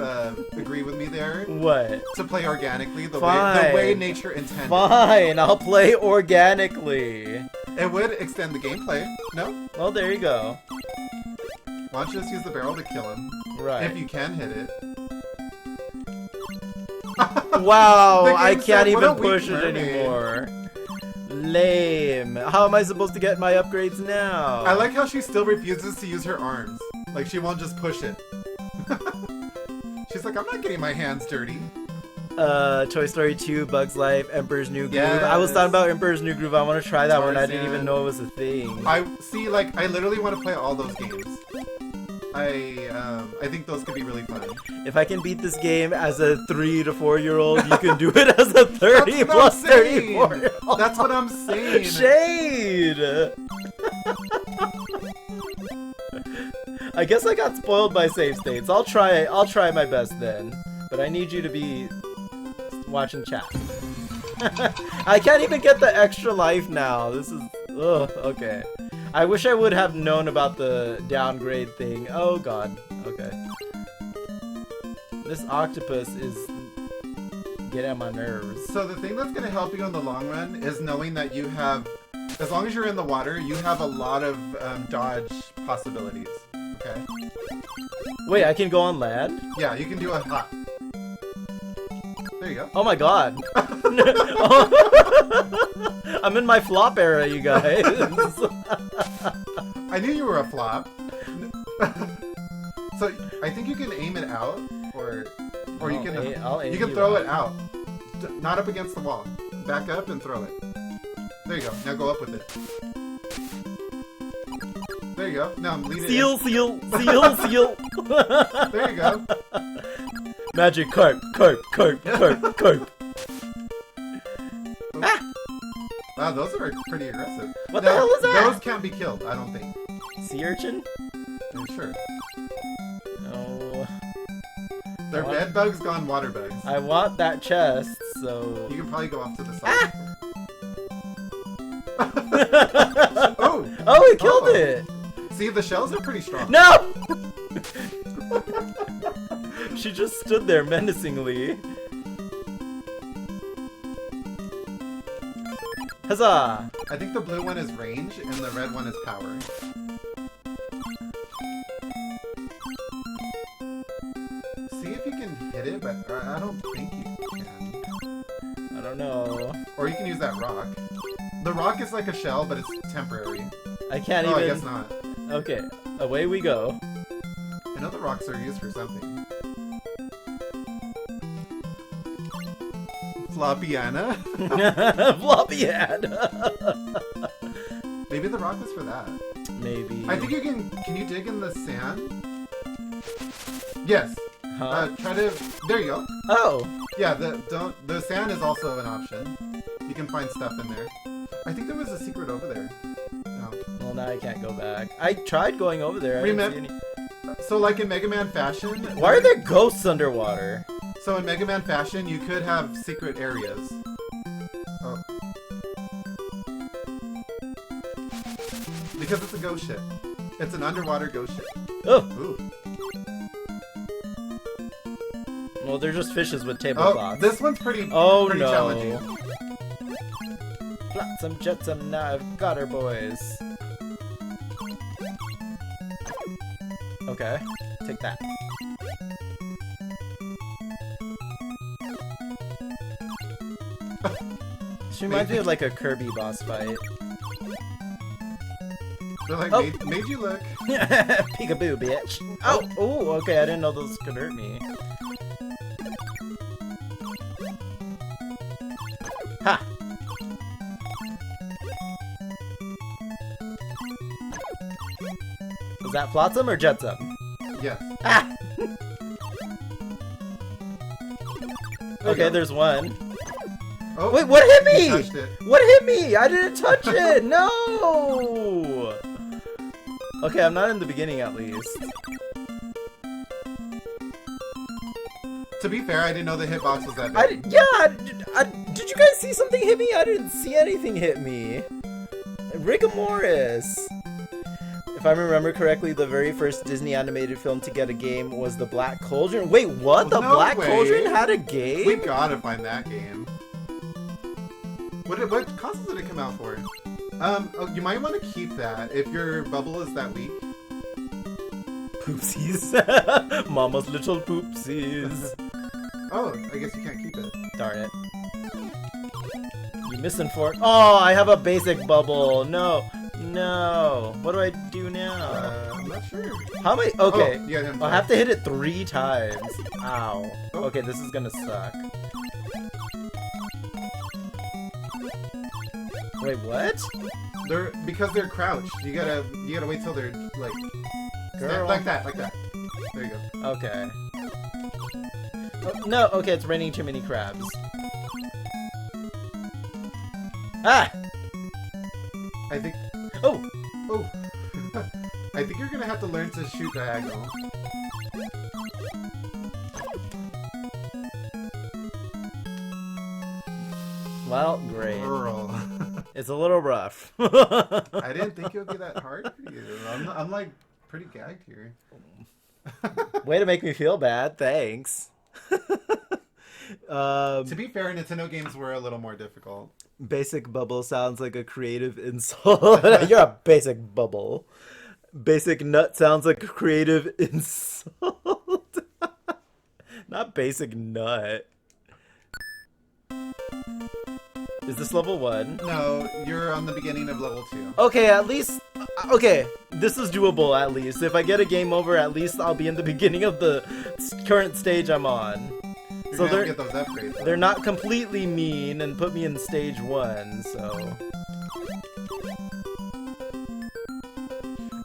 agree with me there. What? To play organically, the way nature intended. Fine, I'll play organically. It would extend the gameplay. No? Well, there you go. Why don't you just use the barrel to kill him? Right. If you can hit it. Wow, I can't said, even push it anymore. Lame. How am I supposed to get my upgrades now? I like how she still refuses to use her arms. Like, she won't just push it. She's like, I'm not getting my hands dirty. Toy Story 2, Bug's Life, Emperor's New Groove. Yes. I was talking about Emperor's New Groove. I want to try that one. I didn't even know it was a thing. I literally want to play all those games. I think those could be really fun. If I can beat this game as a 3 to 4-year-old, you can do it as a 30 plus 34-year-old. That's what I'm saying. Shade! I guess I got spoiled by save states. I'll try my best then. But I need you to be watching chat. I can't even get the extra life now. This Ugh, okay. I wish I would have known about the downgrade thing. Oh god. Okay. This octopus is getting on my nerves. So the thing that's going to help you in the long run is knowing that you have, as long as you're in the water, you have a lot of dodge possibilities. Okay? Wait, I can go on land? Yeah, you can do a hop. There you go. Oh my god. I'm in my flop era, you guys. I knew you were a flop. So I think you can aim it out, or you can I'll you can throw it out, not up against the wall. Back up and throw it. There you go. Now go up with it. There you go. Now lead it. Seal. There you go. Magic carp. Wow, those are pretty aggressive. What the hell is that? Those can't be killed, I don't think. Sea urchin? I'm sure. No. They're bed bugs gone water bugs. I want that chest, so... You can probably go off to the side. Oh! Oh, it killed it! See, the shells are pretty strong. No! She just stood there menacingly. Huzzah! I think the blue one is range and the red one is power. See if you can hit it, but I don't think you can. I don't know. Or you can use that rock. The rock is like a shell, but it's temporary. I can't Oh, even... I guess not. Okay, away we go. I know the rocks are used for something. Floppiana? Floppiana! Maybe the rock was for that. Maybe. I think you can you dig in the sand? Yes. Huh? Try to, there you go. Oh! Yeah, the sand is also an option. You can find stuff in there. I think there was a secret over there. No. Well, now I can't go back. I tried going over there. I didn't see any... So like in Mega Man fashion... Why are there ghosts underwater? So in Mega Man fashion, you could have secret areas. Oh. Because it's a ghost ship. It's an underwater ghost ship. Oh! Ooh. Well, they're just fishes with Oh, tablecloths. this one's pretty, Oh, pretty no. challenging. Flotsam jetsam, now I've got her, boys. Okay, take that. She reminds me of like a Kirby boss fight. They're like, Oh. made you look. Peekaboo, bitch. Oh, oh, okay, I didn't know those could hurt me. Ha! Was that Flotsam or Jetsam? Yes. Ah! There you Okay, go. there's one. Oh, Wait, what hit me? you touched it. What hit me? I didn't touch it! No! Okay, I'm not in the beginning at least. To be fair, I didn't know the hitbox was that big. Did you guys see something hit me? I didn't see anything hit me. Rigomoris. If I remember correctly, the very first Disney animated film to get a game was The Black Cauldron. Wait, what? The No Black way. Cauldron had a game? We gotta find that game. What console did it come out for? Oh, you might want to keep that if your bubble is that weak. Poopsies. Mama's little poopsies. Oh, I guess you can't keep it. Darn it. You misinformed. Oh, I have a basic bubble. No. No. What do I do now? I'm not sure. How many? Okay. Oh, yeah, I'll have to hit it 3 times. Ow. Oh. Okay, this is gonna suck. Wait, what? Because they're crouched. You gotta wait till they're like Girl. like that. There you go. Okay. Oh, no, okay, it's raining too many crabs. Ah! I think. Oh! Oh. I think you're gonna have to learn to shoot diagonal. Well, great. Girl. It's a little rough. I didn't think it would be that hard for you. I'm like pretty gagged here. Way to make me feel bad. Thanks. To be fair, Nintendo games were a little more difficult. Basic bubble sounds like a creative insult. You're a basic bubble. Basic nut sounds like a creative insult. Not basic nut. Is this level 1? No, you're on the beginning of level 2. Okay, at least... Okay, this is doable at least. If I get a game over, at least I'll be in the beginning of the current stage I'm on. You're So gonna get those upgrades. Though. they're not completely mean and put me in stage 1, so...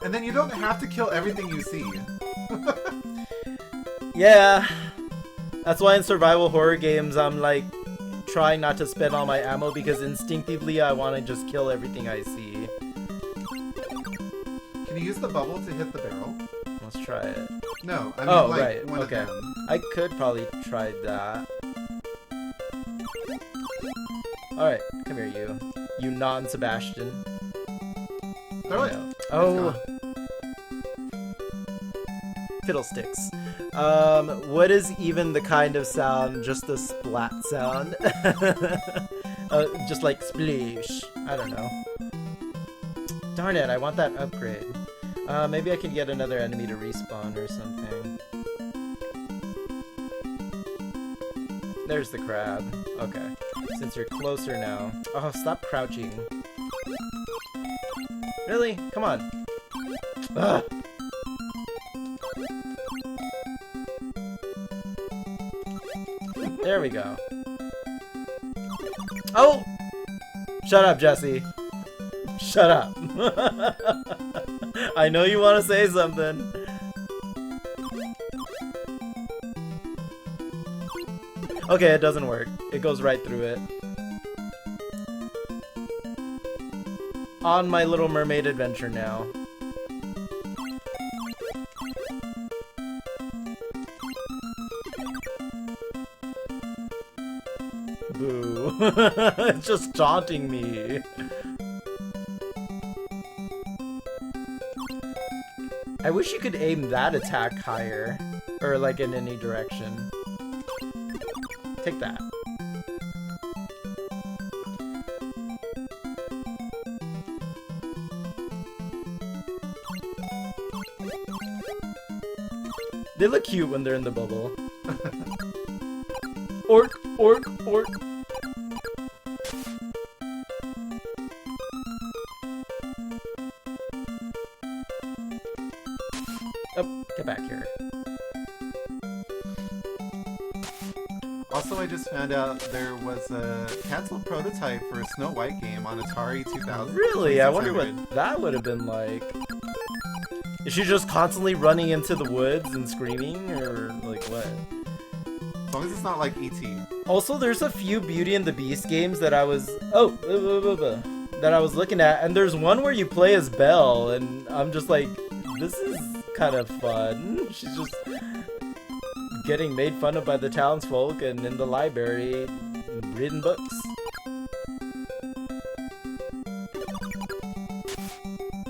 And then you don't have to kill everything you see. Yeah. That's why in survival horror games I'm like trying not to spend all my ammo because instinctively I want to just kill everything I see. Can you use the bubble to hit the barrel? Let's try it. No, I mean Oh, like right. one Okay. of them. I could probably try that. Alright, come here, you. You non-Sebastian. Throw it. No. It's Oh. gone. Fiddlesticks. What is even the kind of sound? Just a splat sound? Just like sploosh. I don't know. Darn it, I want that upgrade. Maybe I can get another enemy to respawn or something. There's the crab. Okay. Since you're closer now. Oh, stop crouching. Really? Come on. Ugh. There we go. Oh! Shut up, Jesse. Shut up. I know you want to say something. Okay, it doesn't work. It goes right through it. On my Little Mermaid adventure now. Boo. It's just taunting me. I wish you could aim that attack higher. Or like in any direction. Take that. They look cute when they're in the bubble. Orc, orc, orc. Oh, get back here. Also, I just found out there was a canceled prototype for a Snow White game on Atari 2000. Really? I wonder 2600. what that would have been like. Is she just constantly running into the woods and screaming, or like what? As long as it's not like E.T. Also, there's a few Beauty and the Beast games that I was that I was looking at, and there's one where you play as Belle, and I'm just like, this is kind of fun. She's just getting made fun of by the townsfolk and in the library reading books.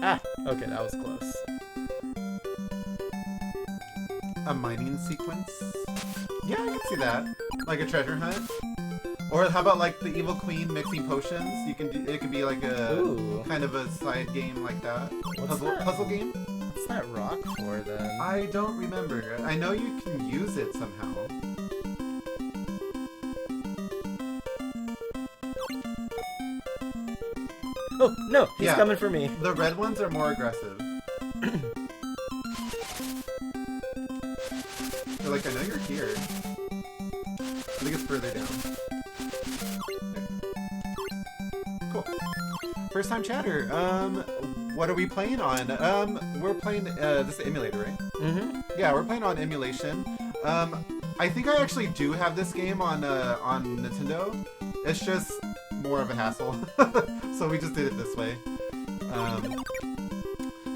Ah, okay, that was close. A mining sequence? Yeah, I can see that. Like a treasure hunt. Or how about like the Evil Queen mixing potions? You can do, it could be like a Ooh. kind of a side game like that. What's that? Puzzle game? What's that rock for then? I don't remember. I know you can use it somehow. Oh, no, he's Yeah. coming for me. The red ones are more aggressive. They're like, I know you're here. I think it's further down. Okay. Cool. First time chatter. What are we playing on? We're playing this emulator, right? Mm-hmm. Yeah, we're playing on emulation. I think I actually do have this game on Nintendo. It's just more of a hassle, so we just did it this way.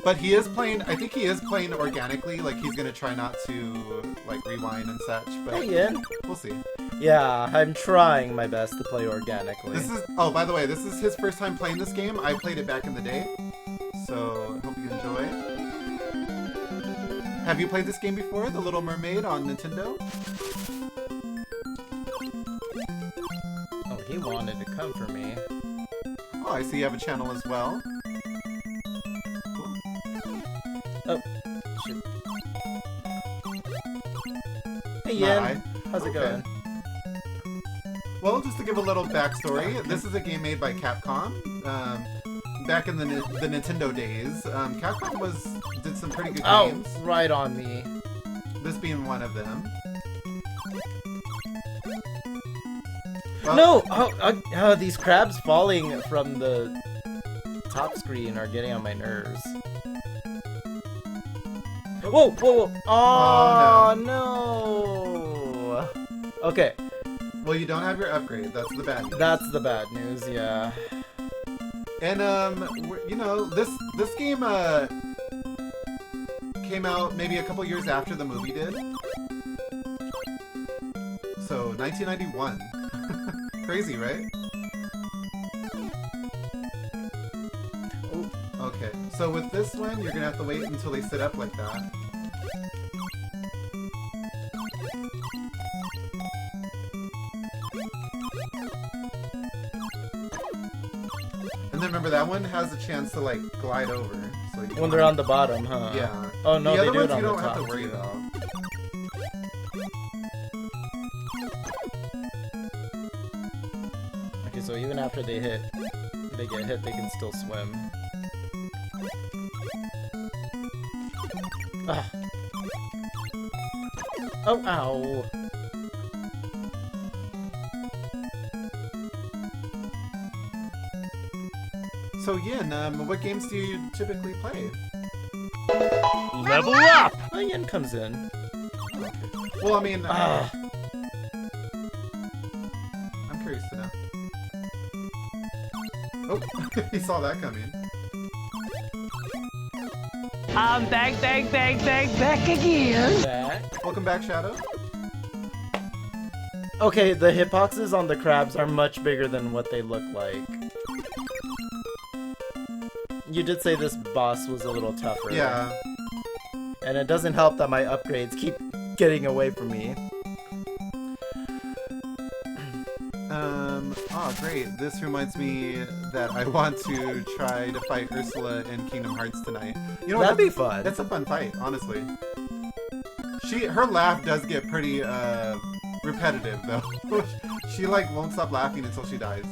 But he is playing. I think he is playing organically. Like he's gonna try not to like rewind and such. But Hey, Ian. we'll see. Yeah, I'm trying my best to play organically. This is, oh, by the way, this is his first time playing this game. I played it back in the day, so hope you enjoy. Have you played this game before, The Little Mermaid on Nintendo? Oh, he wanted to come for me. Oh, I see you have a channel as well. Oh, shoot. Hey, Yen. Hi. How's it Okay. going? Well, just to give a little backstory, this is a game made by Capcom. Back in the Nintendo days, Capcom did some pretty good games. Oh, right on me. This being one of them. Well, No! Oh, these crabs falling from the top screen are getting on my nerves. Whoa, whoa, whoa! Oh, no! Okay, well, you don't have your upgrade. That's the bad news. that's the bad news, yeah. And you know, this game came out maybe a couple years after the movie did. So 1991. Crazy, right? Oh, Okay, so with this one, you're gonna have to wait until they sit up like that. And then remember, that one has a chance to like glide over. So you when they're on the bottom, huh? Yeah. Oh, no, the they other do ones it on you the don't top, have to worry too. about. Okay, so even after they get hit, they can still swim. Ah. Oh, ow. So Yin, what games do you typically play? Level up! Oh, Yen comes in. Well, I mean, Ah. I'm curious to know. Oh, he saw that coming. I'm back again. Back. Welcome back, Shadow. Okay, the hitboxes on the crabs are much bigger than what they look like. You did say this boss was a little tougher. Yeah. And it doesn't help that my upgrades keep getting away from me. Oh, great. This reminds me that I want to try to fight Ursula in Kingdom Hearts tonight. You know, That'd be fun. That's a fun fight, honestly. Her laugh does get pretty repetitive though. She like won't stop laughing until she dies.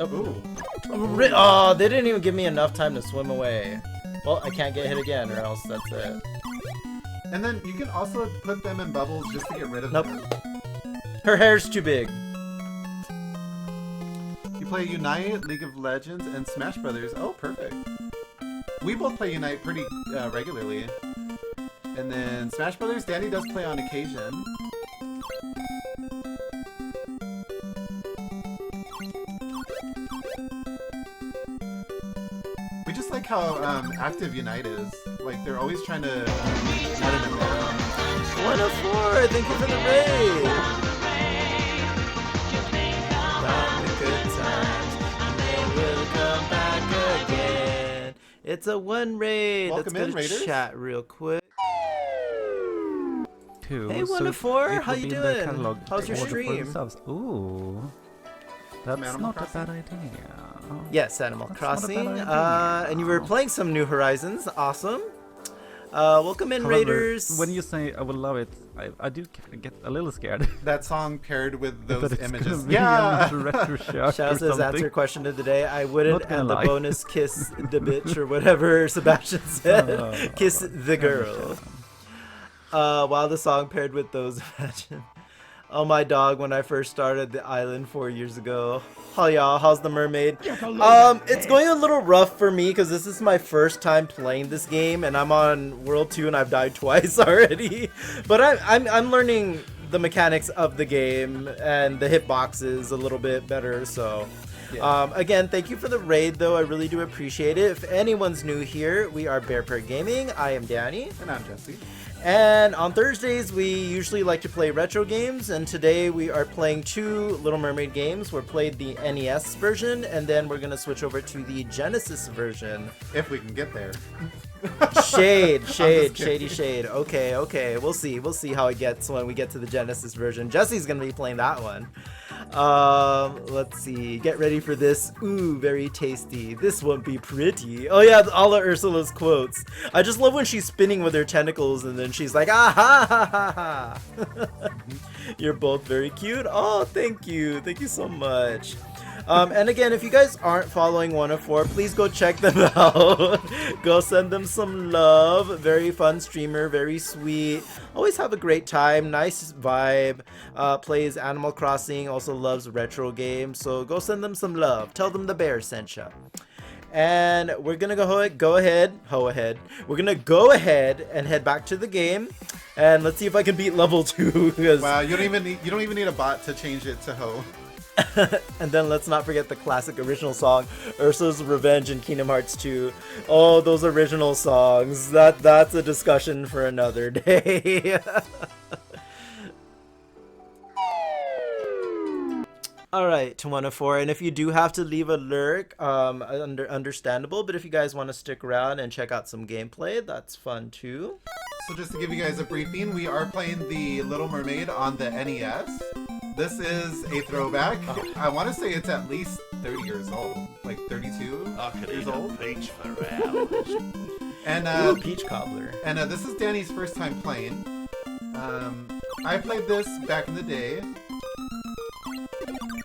Oh. Oh, they didn't even give me enough time to swim away. Well, I can't get hit again, or else that's it. And then you can also put them in bubbles just to get rid of Nope. them. Her hair's too big. You play Unite, League of Legends, and Smash Brothers. Oh, perfect. We both play Unite pretty regularly. And then Smash Brothers, Danny does play on occasion. We just like how active Unite is. Like, they're always trying to add an event. 1 of 4, thank you for the raid! Found the good times, and they will come back again. It's a 1 raid. Welcome Let's in, go to raiders. chat real quick. Cool. Hey, 1 So of 4, it how will you be in the doing? catalog How's your order for stream? themselves. Ooh. That's Animal not Crossing? a bad idea. Yes, Animal That's not a bad Crossing. idea. And you were playing some New Horizons. Awesome. Welcome in, However, Raiders. when you say I will love it, I do get a little scared. That song paired with that those it's images. gonna be Yeah! a retro shock Shao or says, answer something. question of the day. I wouldn't, Not gonna and the lie. bonus kiss the bitch or whatever Sebastian said. Oh, Kiss the girl. While the song paired with those imagine. Oh, my dog, when I first started the island 4 years ago. Oh, y'all, how's the mermaid? It's going a little rough for me because this is my first time playing this game, and I'm on World 2 and I've died twice already. But I'm learning the mechanics of the game and the hitboxes a little bit better, so Again, thank you for the raid, though. I really do appreciate it. If anyone's new here, we are Bear Pair Gaming. I am Danny. And I'm Jesse. And on Thursdays, we usually like to play retro games, and today we are playing 2 Little Mermaid games. We're played the NES version, and then we're going to switch over to the Genesis version. If we can get there. Shady shade. Okay. We'll see how it gets when we get to the Genesis version. Jesse's going to be playing that one. Let's see. Get ready for this. Ooh, very tasty. This won't be pretty. Oh yeah, all of Ursula's quotes. I just love when she's spinning with her tentacles and then she's like, ah ha ha ha ha. You're both very cute. Oh, thank you. Thank you so much. And again, if you guys aren't following 104, please go check them out. Go send them some love. Very fun streamer, very sweet. Always have a great time, nice vibe. Plays Animal Crossing, also loves retro games. So go send them some love. Tell them the bear sent ya. And we're gonna go ahead. We're gonna go ahead and head back to the game, and let's see if I can beat level 2. Wow, you don't even need a bot to change it to Ho. And then let's not forget the classic original song, Ursula's Revenge in Kingdom Hearts 2. Oh, those original songs. That's a discussion for another day. Alright, to 104, and if you do have to leave a lurk, understandable, but if you guys want to stick around and check out some gameplay, that's fun too. So just to give you guys a briefing, we are playing the Little Mermaid on the NES. This is a throwback. I want to say it's at least 30 years old, like 32 years old. Peach for hours. And Ooh, Peach Cobbler. And this is Danny's first time playing. I played this back in the day.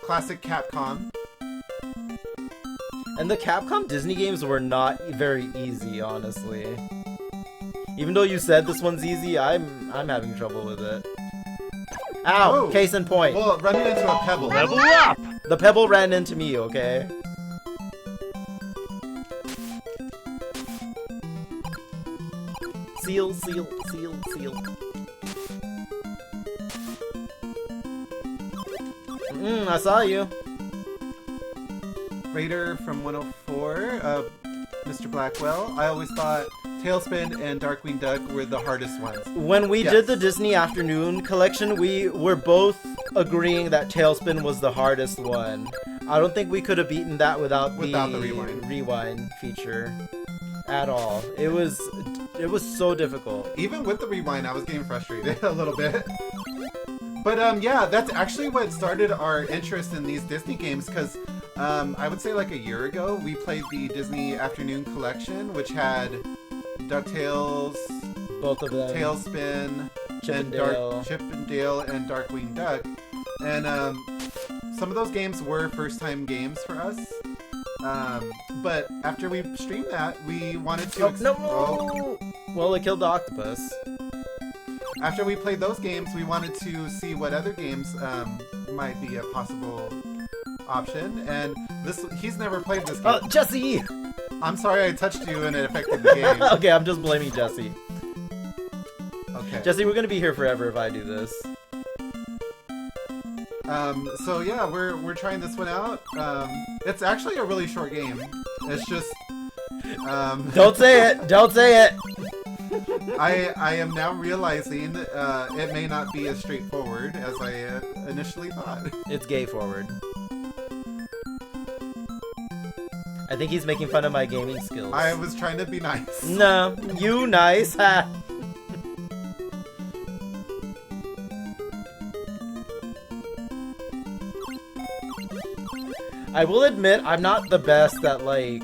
Classic Capcom. And the Capcom Disney games were not very easy, honestly. Even though you said this one's easy, I'm having trouble with it. Ow! Whoa. Case in point. Well, running into a pebble. Level up! The pebble ran into me, okay? Seal. I saw you. Raider from 104, Mr. Blackwell. I always thought Tailspin and Darkwing Duck were the hardest ones. When we did the Disney Afternoon collection, we were both agreeing that Tailspin was the hardest one. I don't think we could have beaten that without the rewind feature at all. It was so difficult. Even with the rewind, I was getting frustrated a little bit. But yeah, that's actually what started our interest in these Disney games, because I would say like a year ago, we played the Disney Afternoon collection, which had DuckTales, Both of them. Tailspin, Chip and Dale, and Darkwing Duck. And some of those games were first-time games for us. But after we streamed that, we wanted to... No! Well, it killed the octopus. After we played those games, we wanted to see what other games might be a possible option. And he's never played this game. Jesse! I'm sorry I touched you and it affected the game. Okay, I'm just blaming Jesse. Okay. Jesse, we're gonna be here forever if I do this. So yeah, we're trying this one out. It's actually a really short game. It's just... Don't say it! Don't say it! I am now realizing it may not be as straightforward as I initially thought. It's gay forward. I think he's making fun of my gaming skills. I was trying to be nice. No, you nice, ha! I will admit, I'm not the best at, like,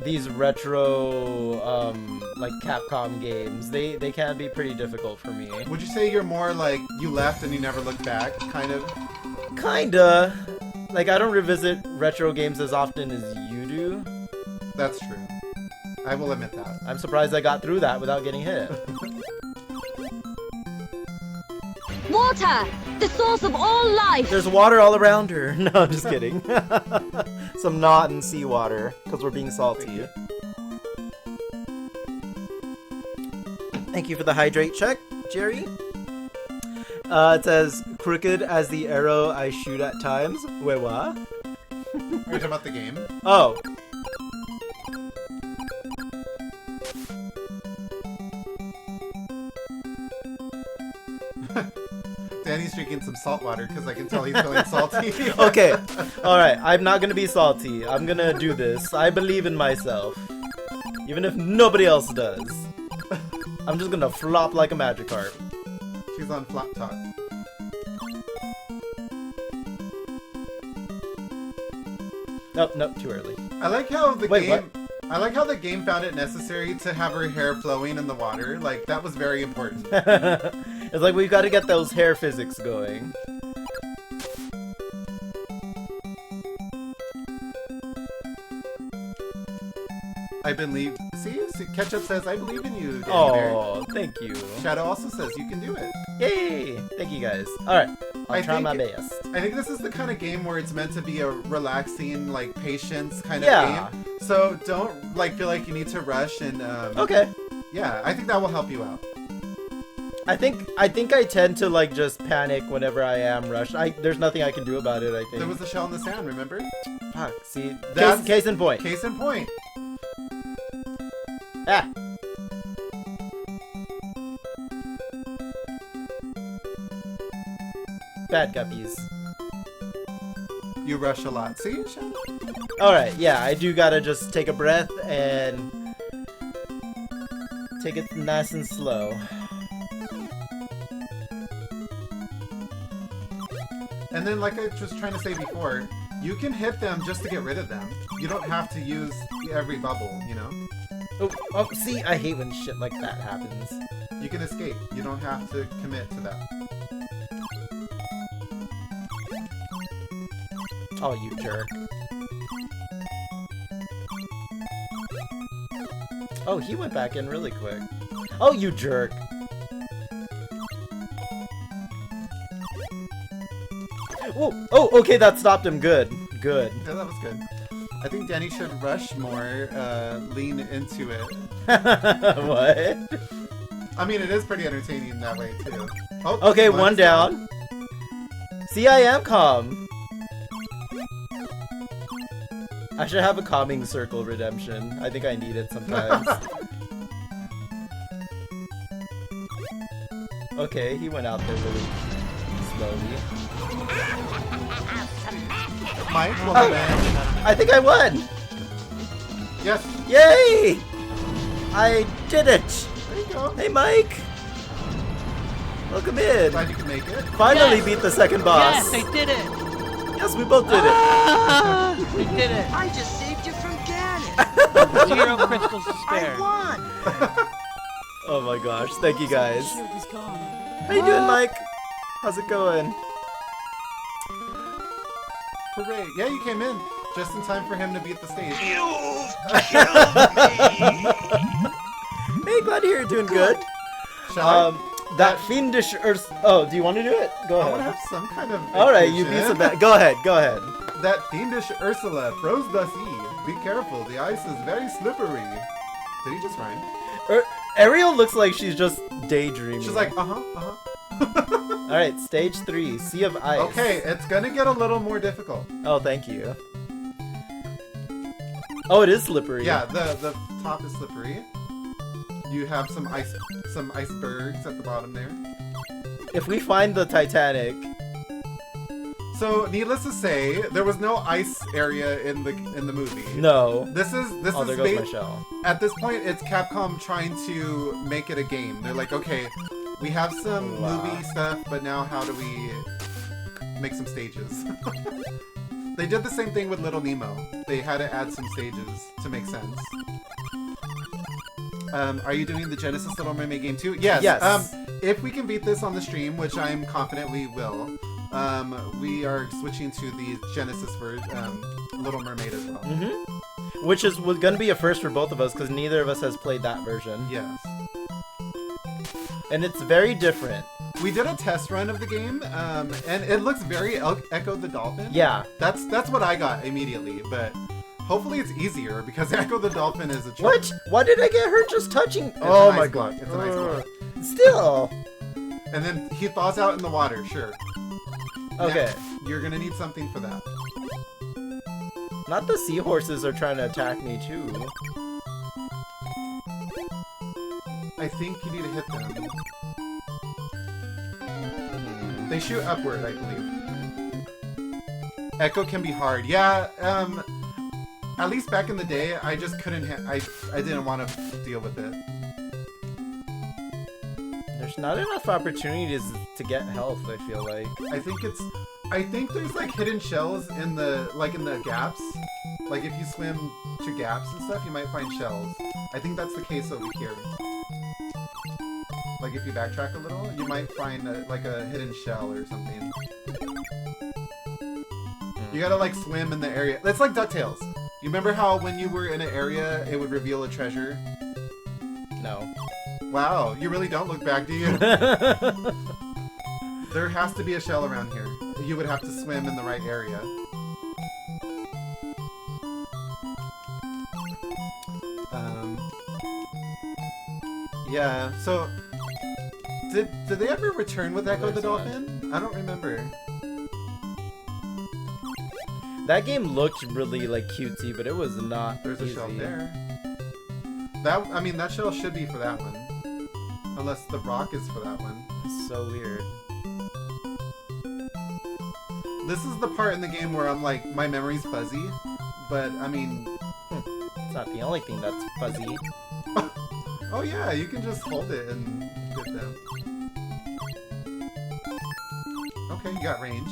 these retro, like, Capcom games. They can be pretty difficult for me. Would you say you're more like, you left and you never looked back, kind of? Kinda. Like, I don't revisit retro games as often as you do. That's true. I will admit that. I'm surprised I got through that without getting hit. Water! The source of all life! There's water all around her. No, I'm just kidding. Some not in seawater, because we're being salty. Thank you for the hydrate check, Jerry. It says, crooked as the arrow I shoot at times. Wait, what? Are you talking about the game? Oh. Danny's drinking some salt water because I can tell he's feeling salty. Okay. Alright, I'm not gonna be salty. I'm gonna do this. I believe in myself. Even if nobody else does. I'm just gonna flop like a Magikarp. She's on flop top. Nope, nope, too early. I like how the Wait, game. I like how the game found it necessary to have her hair flowing in the water. Like that was very important. It's like we've got to get those hair physics going. I believe. See, Ketchup says, "I believe in you." Danny Bear. Oh, thank you. Shadow also says, "You can do it." Yay! Thank you guys. Alright, I'll try my best. I think this is the kind of game where it's meant to be a relaxing, like patience kind of Yeah. game. So don't like feel like you need to rush and. Okay. Yeah, I think that will help you out. I think I tend to like just panic whenever I am rushed. There's nothing I can do about it, I think. There was a shell in the sand, remember? Fuck, see, That's- case in point. Case in point. Ah! Bad guppies. You rush a lot. See, Shadow? Alright, yeah, I do gotta just take a breath and take it nice and slow. And then, like I was trying to say before, you can hit them just to get rid of them. You don't have to use every bubble, you know? Oh, see, I hate when shit like that happens. You can escape. You don't have to commit to that. Oh, you jerk. Oh, he went back in really quick. Oh, you jerk. Oh, oh, okay, that stopped him. Good, good. Yeah, that was good. I think Danny should rush more, lean into it. What? I mean, it is pretty entertaining that way, too. Oh, Okay, one down. See, I am calm. I should have a calming circle redemption. I think I need it sometimes. Okay, he went out there really slowly. Mike, well, man. I think I won! Yes, Yay! I did it! there you go. Hey, Mike! Welcome in! Glad you can make it. Finally Yes. beat the second boss! Yes, I did it. Yes, we both did it! Ah, we did it. I just saved you from Ganon. 0 crystals to spare. I won. Oh my gosh, thank you guys. Shield was gone. How you doing, Mike? How's it going? Hooray. Yeah, you came in just in time for him to beat the stage. Hey, glad to hear you're doing good. Shall I? That fiendish Oh, do you want to do it? Go I want to ahead. have some kind of. Alright, you beat vacation. some bad. Go ahead, go ahead. That fiendish Ursula froze the sea. Be careful, the ice is very slippery. Did he just rhyme? Ariel looks like she's just daydreaming. She's like, uh-huh. Alright, stage 3, Sea of Ice. Okay, it's gonna get a little more difficult. Oh, thank you. Oh, it is slippery. Yeah, the top is slippery. You have some icebergs at the bottom there. If we find the Titanic... So, needless to say, there was no ice area in the movie. No. This Oh, is there goes my shell. at this point it's Capcom trying to make it a game. They're like, okay, we have some Wow. movie stuff, but now how do we make some stages? They did the same thing with Little Nemo. They had to add some stages to make sense. Are you doing the Genesis Little Mermaid game too? Yes. Yes. If we can beat this on the stream, which I'm confident we will, we are switching to the Genesis for Little Mermaid as well. Mm-hmm. Which is gonna be a first for both of us, because neither of us has played that version. Yes. And it's very different. We did a test run of the game, and it looks very Echo the Dolphin. Yeah. That's what I got immediately, but hopefully it's easier because Echo the Dolphin is a What? Why did I get her just touching? It's Oh an my ice god. block. It's an ice block. Still. And then he thaws out in the water, sure. Okay. Now, you're gonna need something for that. Not the seahorses are trying to attack me too. I think you need to hit them. They shoot upward, I believe. Echo can be hard. Yeah, at least back in the day, I just couldn't I didn't want to deal with it. There's not enough opportunities to get health, I feel like. I think there's like hidden shells in the gaps. Like if you swim to gaps and stuff, you might find shells. I think that's the case over here. Like if you backtrack a little, you might find like a hidden shell or something. You gotta like swim in the area. It's like DuckTales. You remember how when you were in an area, it would reveal a treasure? No. Wow, you really don't look back, do you? There has to be a shell around here. You would have to swim in the right area. Yeah, so... Did they ever return with Echo the Dolphin? I don't remember. That game looked really like cutesy, but it was not. There's easy. a shell there. That shell should be for that one. Unless the rock is for that one. It's so weird. This is the part in the game where I'm like, my memory's fuzzy. But, I mean... It's not the only thing that's fuzzy. Oh yeah, you can just hold it and get them. Okay, you got range.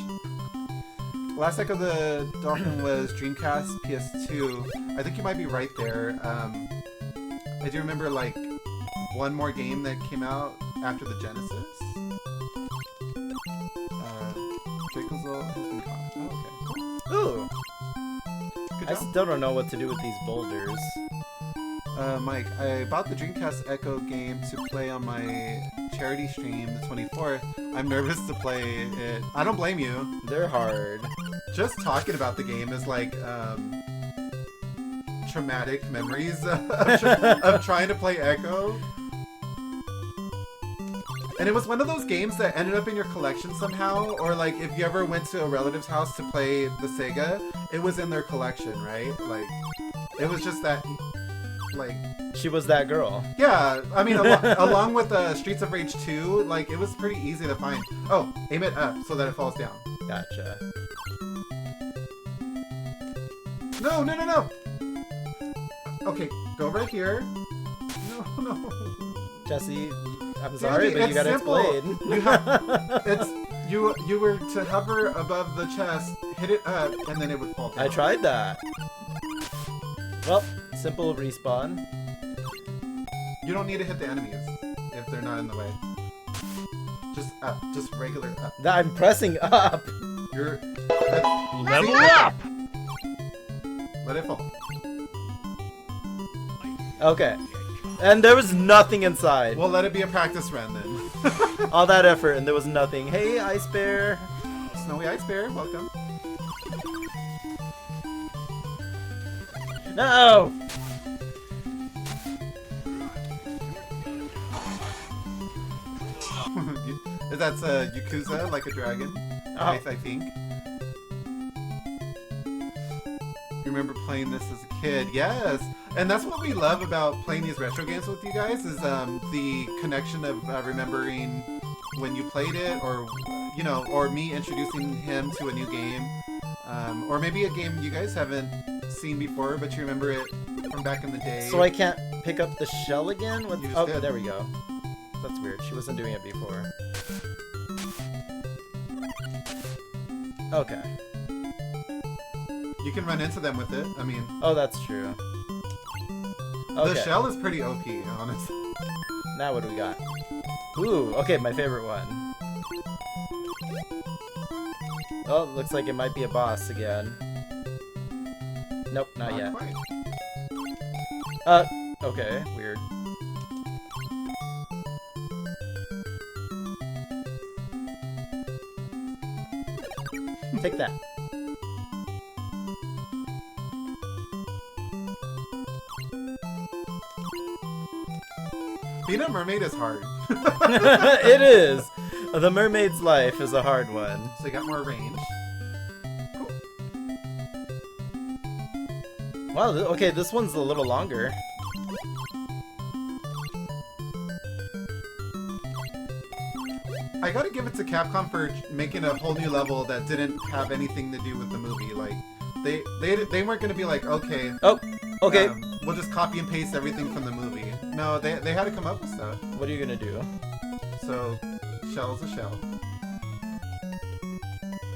Last Echo the Dolphin was Dreamcast, PS2. I think you might be right there. I do remember like one more game that came out after the Genesis. Dracozolt has been caught. Oh, okay. Ooh! Good I job. still don't know what to do with these boulders. Mike, I bought the Dreamcast Echo game to play on my charity stream the 24th. I'm nervous to play it. I don't blame you. They're hard. Just talking about the game is like traumatic memories of trying to play Echo. And it was one of those games that ended up in your collection somehow, or like if you ever went to a relative's house to play the Sega, it was in their collection, right? Like, it was just that, like... She was that girl. Yeah, I mean, along with Streets of Rage 2, like, it was pretty easy to find. Oh, aim it up so that it falls down. Gotcha. No, no, no, no! Okay, go right here. No, no. Jesse, I'm sorry, Danny, but you gotta it's simple. explain. You have, you were to hover above the chest, hit it up, and then it would fall down. I tried that. Well, simple respawn. You don't need to hit the enemies if they're not in the way. Just up, just regular up. I'm pressing up. You're... Level up! Let it fall. Okay. And there was nothing inside. Well, let it be a practice run then. All that effort and there was nothing. Hey, Ice Bear. Snowy Ice Bear, welcome. No! That's Yakuza, like a dragon, I think. You remember playing this as a kid? Yes! And that's what we love about playing these retro games with you guys, is the connection of remembering when you played it, or, you know, or me introducing him to a new game. Or maybe a game you guys haven't seen before, but you remember it from back in the day. So I can't pick up the shell again? What? You just Oh, did. there we go. That's weird. She wasn't doing it before. Okay. You can run into them with it. I mean, Oh, that's true. Okay. the shell is pretty OP, honestly. Now what do we got? Ooh, okay, my favorite one. Oh, looks like it might be a boss again. Nope, not yet. Quite. Okay, weird. Take that. Being a mermaid is hard. It is! The mermaid's life is a hard one. So you got more range. Cool. Wow, okay, this one's a little longer. I gotta give it to Capcom for making a whole new level that didn't have anything to do with the movie. Like, they weren't gonna be like, okay, Oh, okay. we'll just copy and paste everything from the movie. No, they had to come up with stuff. What are you gonna do? So, shell's a shell.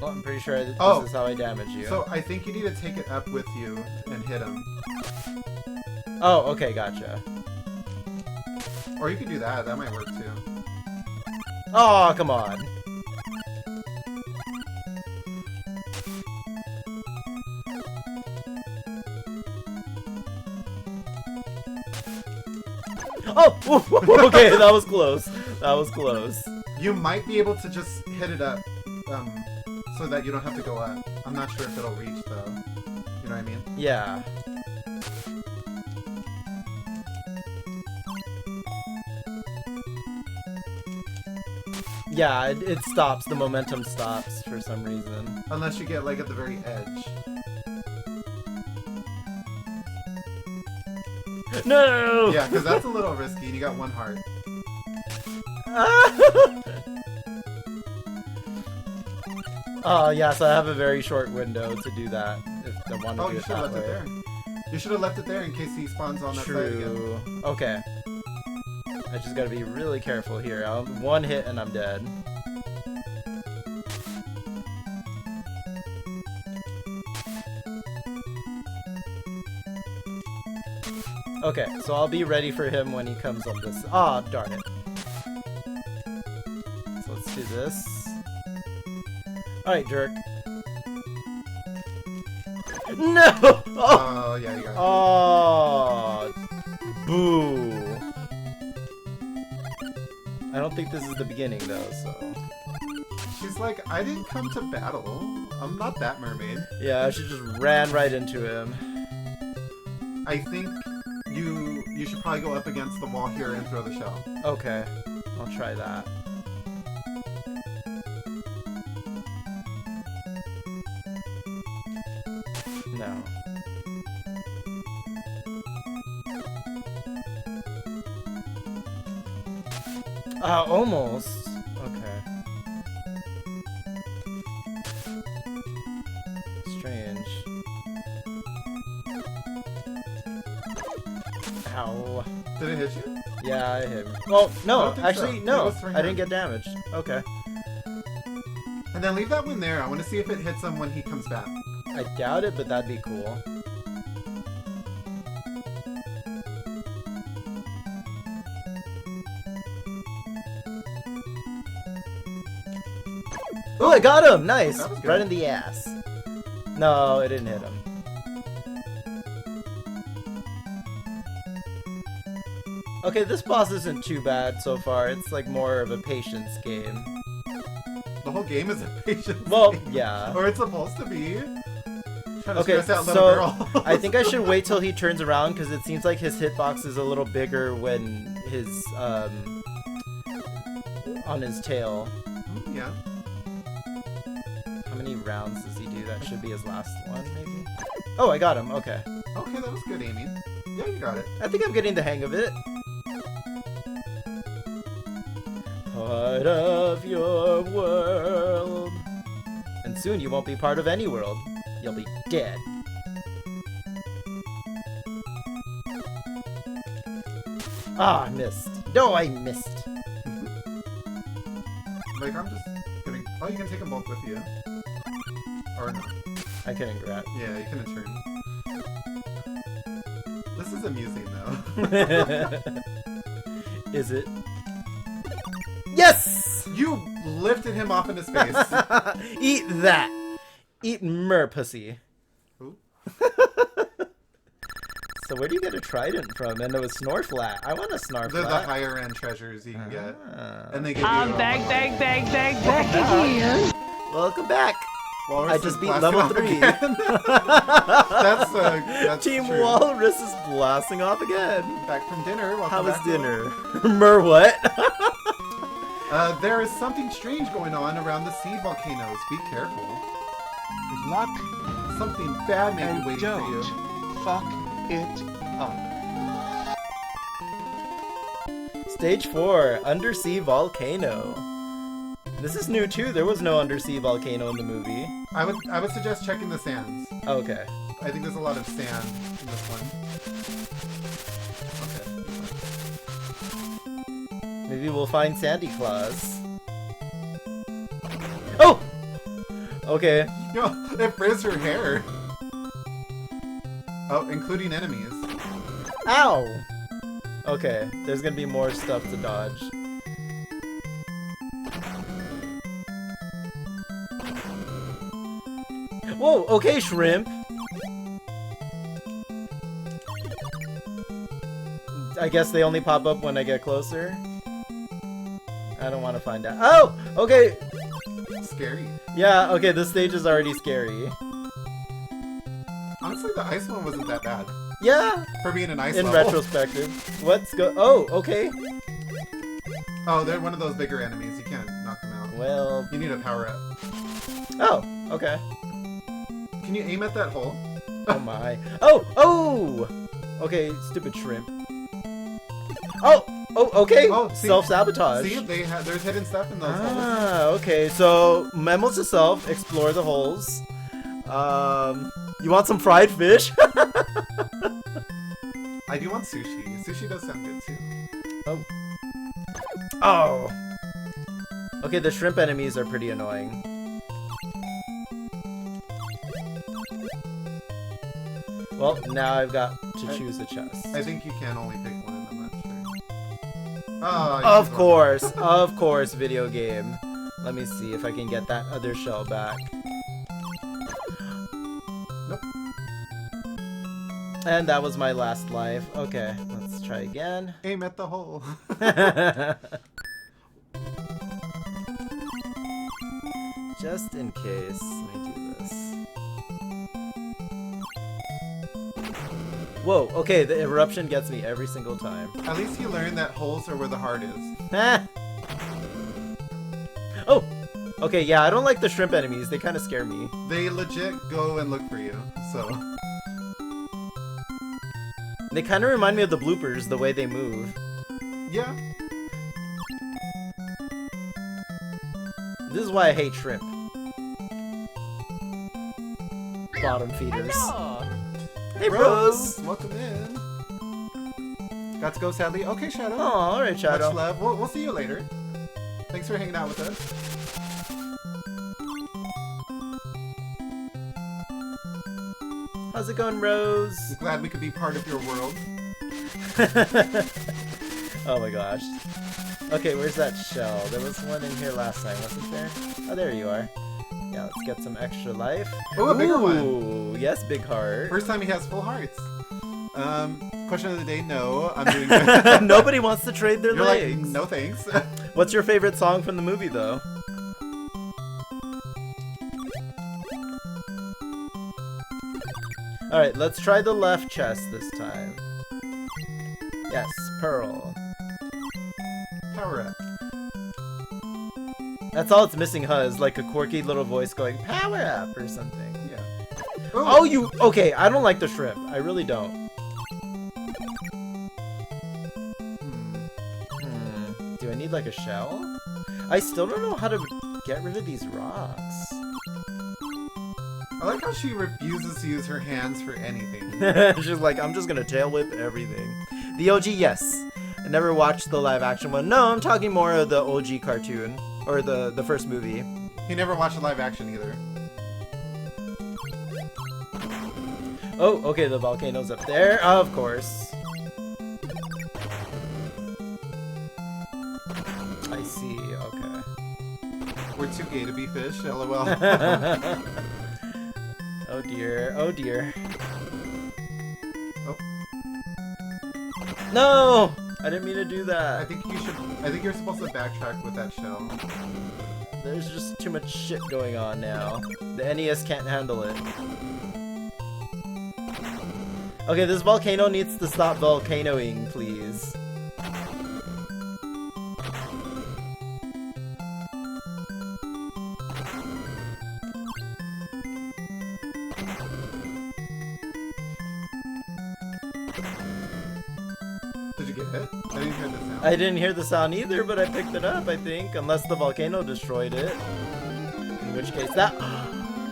Well, I'm pretty sure this Oh. is how I damage you. So I think you need to take it up with you and hit him. Oh, okay, gotcha. Or you could do that. That might work too. Oh, come on. Oh! Okay, that was close. That was close. You might be able to just hit it up, so that you don't have to go up. I'm not sure if it'll reach though. You know what I mean? Yeah. Yeah, it stops. The momentum stops for some reason. Unless you get like at the very edge. No! Yeah, because that's a little risky, and you got one heart. Oh, yeah, so I have a very short window to do that if I want to Oh, do you it should have that left it way. there. You should have left it there in case he spawns on that side again. True. Okay. I just gotta be really careful here. One hit and I'm dead. Okay, so I'll be ready for him when he comes up this. Ah, darn it. So let's do this. Alright, jerk. No! Oh! Oh, yeah, you got it. Oh, boo. I don't think this is the beginning though, so. She's like, I didn't come to battle. I'm not that mermaid. Yeah, I should just ran right into him. I think you should probably go up against the wall here and throw the shell. Okay, I'll try that. No. Almost. Okay. Strange. Ow. Did it hit you? Yeah, I hit him. Well, I no, don't think actually, so. no. It was for I didn't him. get damaged. Okay. And then leave that one there. I want to see if it hits him when he comes back. I doubt it, but that'd be cool. Oh, I got him! Nice! That was good. Right in the ass. No, it didn't hit him. Okay, this boss isn't too bad so far. It's like more of a patience game. The whole game is a patience Well, game. yeah. Or it's supposed to be. Trying to Okay, stress out little so girl. I think I should wait till he turns around because it seems like his hitbox is a little bigger when his on his tail. Yeah. How many rounds does he do? That should be his last one, maybe. Oh, I got him. Okay. Okay, that was good, Amy. Yeah, you got it. I think I'm getting the hang of it. Part of your world. And soon you won't be part of any world. You'll be dead. Ah, I missed. No, I missed. Like, I'm just gonna... Oh, you can take them both with you. Or no. I couldn't grab. Yeah, you can turn. This is amusing, though. Is it? Yes! You lifted him off into space. Eat that! Eat mer pussy. Ooh. So where do you get a trident from? And a Snorflat. I want a Snorflat. They're the higher end treasures you can get. Ah. And they give you... Back again. Welcome back! Walrus I is just beat blasting level off 3. again. That's Team true. Walrus is blasting off again. Back from dinner. Welcome How was back. dinner? Mer what? There is something strange going on around the sea volcanoes. Be careful. Good luck Something bad may be and waiting don't for you. fuck it up. Stage 4, Undersea Volcano. This is new too. There was no undersea volcano in the movie. I would suggest checking the sands. Okay. I think there's a lot of sand in this one. Okay. Maybe we'll find Sandy Claus. Oh! Okay. Yo, it frizz her hair. Oh, including enemies. Ow! Okay, there's gonna be more stuff to dodge. Whoa, okay, shrimp. I guess they only pop up when I get closer. I don't want to find out. Oh, okay. Scary. Yeah, okay, this stage is already scary. Honestly, the ice one wasn't that bad. Yeah, For being an ice in level. retrospective. Let's go. Oh, okay. Oh, they're one of those bigger enemies. You can't knock them out. Well, You need a power up. oh, okay. Can you aim at that hole? Oh my. Oh, oh! Okay, stupid shrimp. Oh, okay. Oh, see- Self-sabotage. See, there's hidden stuff in those holes. Ah, okay. So, memos to self, explore the holes. You want some fried fish? I do want sushi. Sushi does sound good too. Oh. Okay, the shrimp enemies are pretty annoying. Well, now I've got to choose a chest. I think you can only pick one, and I'm not sure. Oh, Of course, video game. Let me see if I can get that other shell back. Nope. And that was my last life. Okay, let's try again. Aim at the hole. Just in case, let me do this. Whoa, okay, the eruption gets me every single time. At least you learned that holes are where the heart is. Oh! Okay, yeah, I don't like the shrimp enemies. They kind of scare me. They legit go and look for you, so... They kind of remind me of the bloopers, the way they move. Yeah. This is why I hate shrimp. Bottom feeders. Hey, bros! Welcome in. Got to go, sadly. Okay, Shadow. Oh, alright, Shadow. Much love. We'll see you later. Thanks for hanging out with us. How's it going, Rose? I'm glad we could be part of your world. Oh my gosh. Okay, where's that shell? There was one in here last time, wasn't there? Oh, there you are. Yeah, let's get some extra life. Oh, a bigger one. Ooh, yes, big heart. First time he has full hearts. Question of the day, no. I'm doing good. Nobody wants to trade their You're legs. like, no thanks. What's your favorite song from the movie, though? Alright, let's try the left chest this time. Yes, Pearl. Power up. That's all it's missing, huh? Is like a quirky little voice going, power up, or something. Yeah. Oh, you... Okay, I don't like the shrimp. I really don't. Do I need like a shell? I still don't know how to get rid of these rocks. I like how she refuses to use her hands for anything. She's like, I'm just gonna tail whip everything. The OG, yes. I never watched the live action one. No, I'm talking more of the OG cartoon. Or the first movie. He never watched the live action either. Oh, okay, the volcano's up there. Of course. I see, okay. We're too gay to be fish, lol. Oh dear, oh dear. Oh. No! I didn't mean to do I that. think you're supposed to backtrack with that shell. There's just too much shit going on now. The NES can't handle it. Okay, this volcano needs to stop volcanoing, please. it? I didn't hear the sound. I didn't hear the sound either, but I picked it up, I think. Unless the volcano destroyed it. In which case that...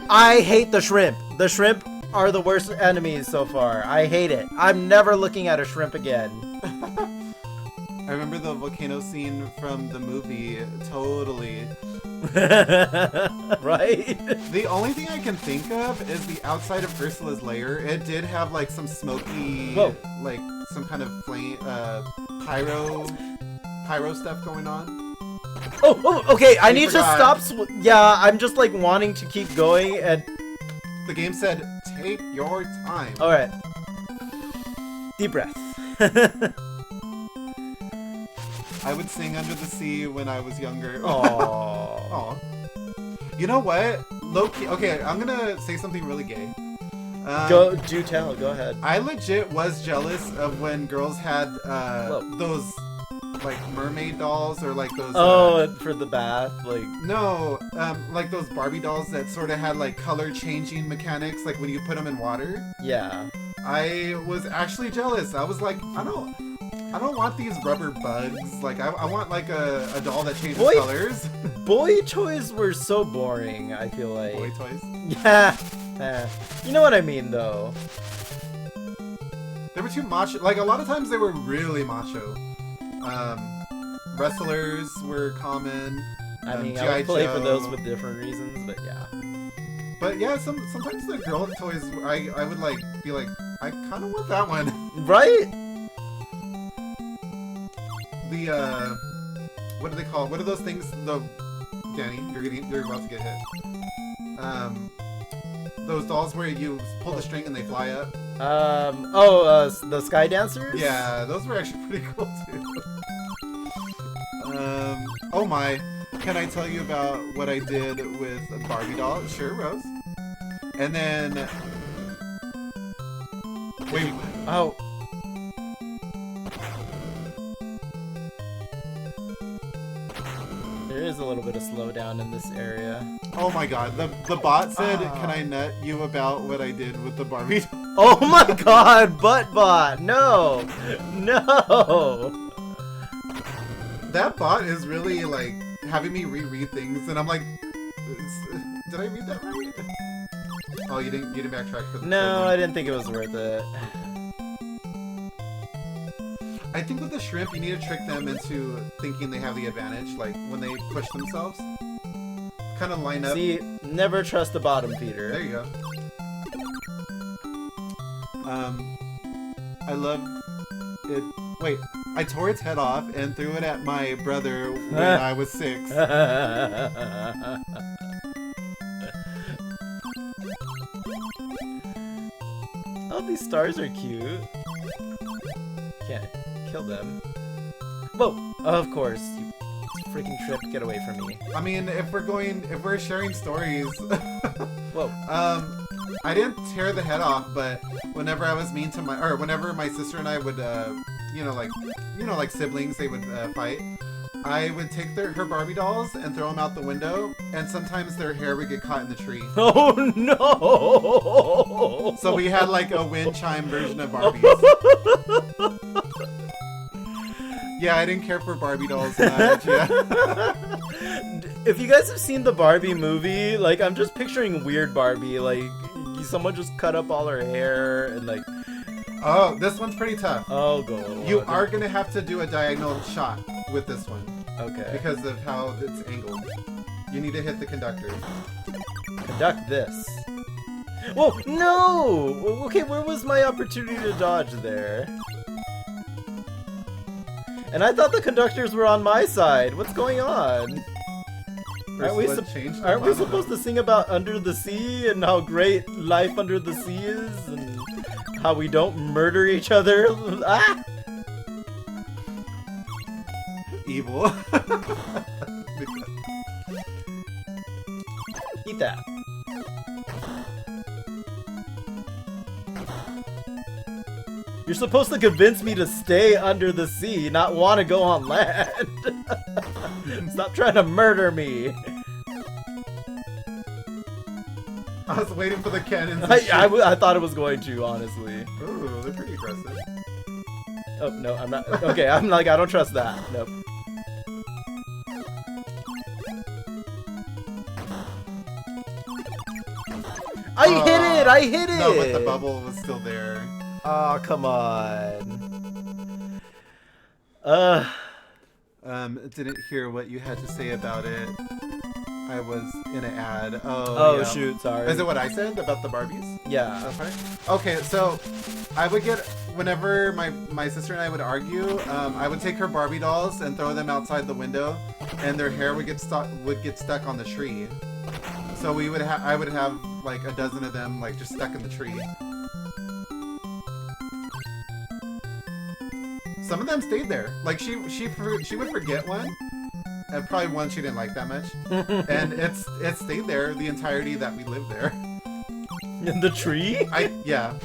I hate the shrimp. The shrimp are the worst enemies so far. I hate it. I'm never looking at a shrimp again. I remember the volcano scene from the movie, totally. Right? The only thing I can think of is the outside of Ursula's lair. It did have like some smoky, like some kind of flame, pyro stuff going on. Oh, okay. I need forgot. to stop. Yeah, I'm just like wanting to keep going, and The game said, "Take your time." all right. Deep breath. I would sing Under the Sea when I was younger. Aww. Aw. You know what? Low-key. Okay, I'm gonna say something really gay. Do tell. Go ahead. I legit was jealous of when girls had those like mermaid dolls or like those. For the bath, like. No, like those Barbie dolls that sort of had like color changing mechanics, like when you put them in water. Yeah. I was actually jealous. I was like, I don't want these rubber bugs. Like, I want like a doll that changes colors. Boy toys were so boring, I feel like. Boy toys. Yeah. You know what I mean, though. They were too macho. Like, a lot of times they were really macho. Wrestlers were common. I mean, I G.I. would play Joe. for those with different reasons, but yeah. But yeah, sometimes the girl toys, I would like be like, I kind of want that one. Right? The what do they call? What are those things? Danny, you're about to get hit. Those dolls where you pull the string and they fly up. The Sky Dancers? Yeah, those were actually pretty cool too. Oh my, can I tell you about what I did with a Barbie doll? Sure, Rose. And then, wait, Oh. There is a little bit of slowdown in this area. oh my God, the bot said, can I nut you about what I did with the Barbie doll? Oh my god, butt bot! No! No! That bot is really like having me reread things, and I'm like, did I read that right? Oh, you didn't backtrack for the No, I didn't think it was worth it. I think with the shrimp, you need to trick them into thinking they have the advantage, like when they push themselves. Kind of line up. See, never trust the bottom feeder. There you go. I love it. Wait, I tore its head off and threw it at my brother when I was 6. Oh, these stars are cute. Can't kill them. Whoa! Of course, you freaking shrimp, get away from me. I mean, if we're sharing stories. Whoa. I didn't tear the head off, but whenever I was mean to whenever my sister and I would, like siblings, they would fight. I would take her Barbie dolls and throw them out the window, and sometimes their hair would get caught in the tree. Oh no! So we had like a wind chime version of Barbies. Yeah, I didn't care for Barbie dolls much. Yeah. If you guys have seen the Barbie movie, like, I'm just picturing weird Barbie, like, someone just cut up all her hair and like. Oh, this one's pretty tough. Oh, go. You are gonna have to do a diagonal shot with this one. Okay. Because of how it's angled. You need to hit the conductor. Conduct this. Whoa, no! Okay, where was my opportunity to dodge there? And I thought the conductors were on my side. What's going on? Aren't we supposed to sing about Under the Sea and how great life under the sea is and how we don't murder each other? Ah! Evil. Eat that. You're supposed to convince me to stay under the sea, not want to go on land. Stop trying to murder me. I was waiting for the cannons. I thought it was going to, honestly. Ooh, they're pretty aggressive. Oh, no, I'm not. Okay, I'm like, I don't trust that. Nope. I hit it! I hit it! No, but the bubble was still there. Oh, come on. Didn't hear what you had to say about it. I was in an ad. Oh, yeah. shoot, sorry. Is it what I said about the Barbies? Yeah. Okay, so I would get, whenever my sister and I would argue, I would take her Barbie dolls and throw them outside the window, and their hair would get stuck on the tree. So I would have like a dozen of them like just stuck in the tree. Some of them stayed there. Like she would forget one, and probably one she didn't like that much, and it stayed there the entirety that we lived there. In the tree? Yeah.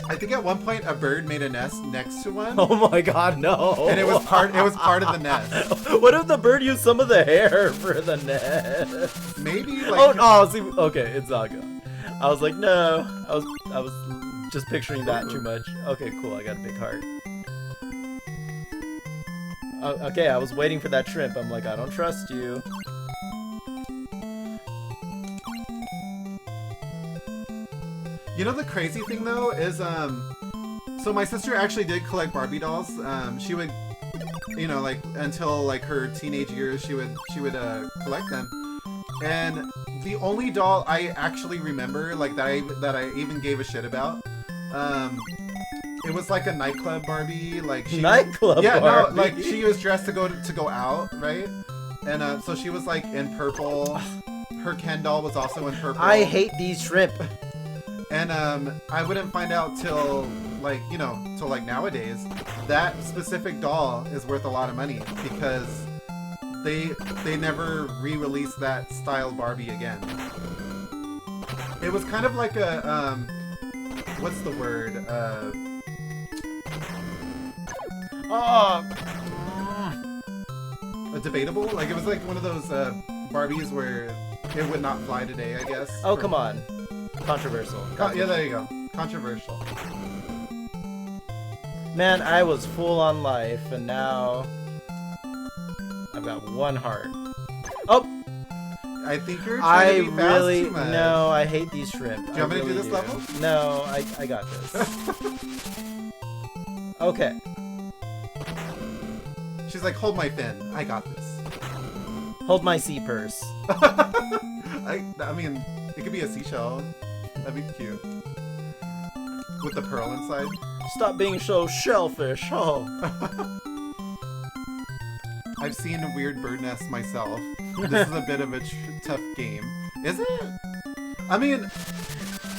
I think at one point a bird made a nest next to one. Oh my god, no. And it was part of the nest. What if the bird used some of the hair for the nest? Maybe like see, okay, it's not good. I was like, no. I was just picturing that too much. Okay, cool, I got a big heart. Okay, I was waiting for that shrimp. I'm like, I don't trust you. You know the crazy thing though is so my sister actually did collect Barbie dolls. She would, you know, like until like her teenage years she would collect them. And the only doll I actually remember like that I even gave a shit about, it was like a nightclub Barbie, like nightclub yeah, Barbie. no, like she was dressed to go out, right? And so she was like in purple. Her Ken doll was also in purple. I hate these shrimp. And I wouldn't find out till like, you know, till like nowadays that specific doll is worth a lot of money because they never re-released that style Barbie again. It was kind of like a what's the word? A debatable? Like it was like one of those Barbies where it would not fly today, I guess. Oh, come on. Controversial. Yeah, there you go. Controversial. Man, I was full on life, and now I've got one heart. Oh! I think you're trying to be fast really too much. no. I hate these shrimp. Do you want me to do this level? No, I got this. Okay. She's like, hold my fin. I got this. Hold my sea purse. I mean, it could be a seashell. That'd be cute. With the pearl inside. Stop being so shellfish. Oh. I've seen a weird bird nest myself. This is a bit of a tough game. Is it? I mean,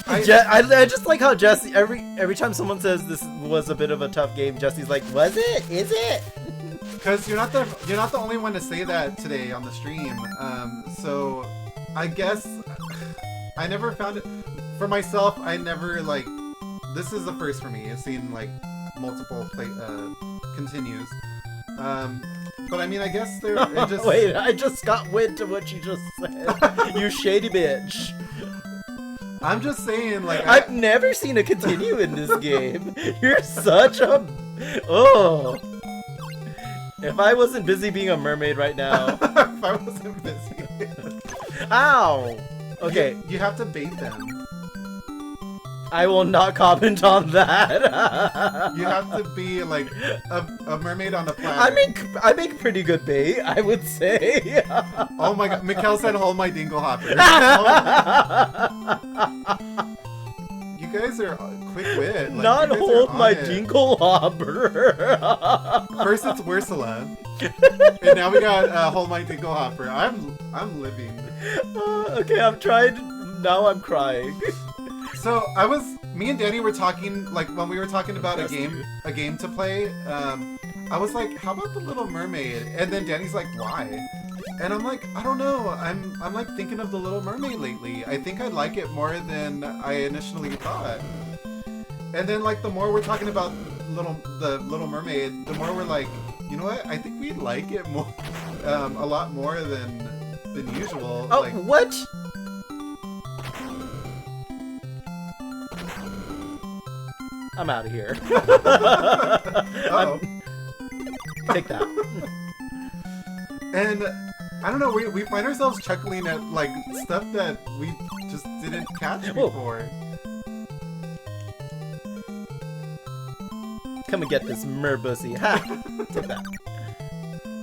I just like how Jesse, every time someone says this was a bit of a tough game, Jesse's like, was it? Is it? Because you're not the only one to say that today on the stream. So I guess I never found it for myself. I never like. This is the first for me. I've seen like multiple continues. But I mean, I guess there. It just... Wait, I just got wind to what you just said. You shady bitch. I'm just saying, like I've never seen a continue in this game. You're such a. Oh. If I wasn't busy being a mermaid right now. If I wasn't busy. Ow. Okay. You have to bait them. I will not comment on that. You have to be like a mermaid on a planet. I make pretty good bait, I would say. Oh my god, Mikkel said hold my dingle hopper. You guys are quick wit. Like, not hold my dingle hopper. First it's Ursula. And now we got hold my dingle hopper. I'm living. Okay, I'm trying. Now I'm crying. So me and Danny were talking, like when we were talking about a game to play. I was like, how about the Little Mermaid? And then Danny's like, why? And I'm like, I don't know. I'm like thinking of the Little Mermaid lately. I think I like it more than I initially thought. And then like the more we're talking about the Little Mermaid, the more we're like, you know what? I think we like it more, a lot more than usual. Oh, like, what? I'm out of here. Uh-oh. Take that. And I don't know, we find ourselves chuckling at like stuff that we just didn't catch Whoa. before. Come and get this merbussy. Ha! Take that.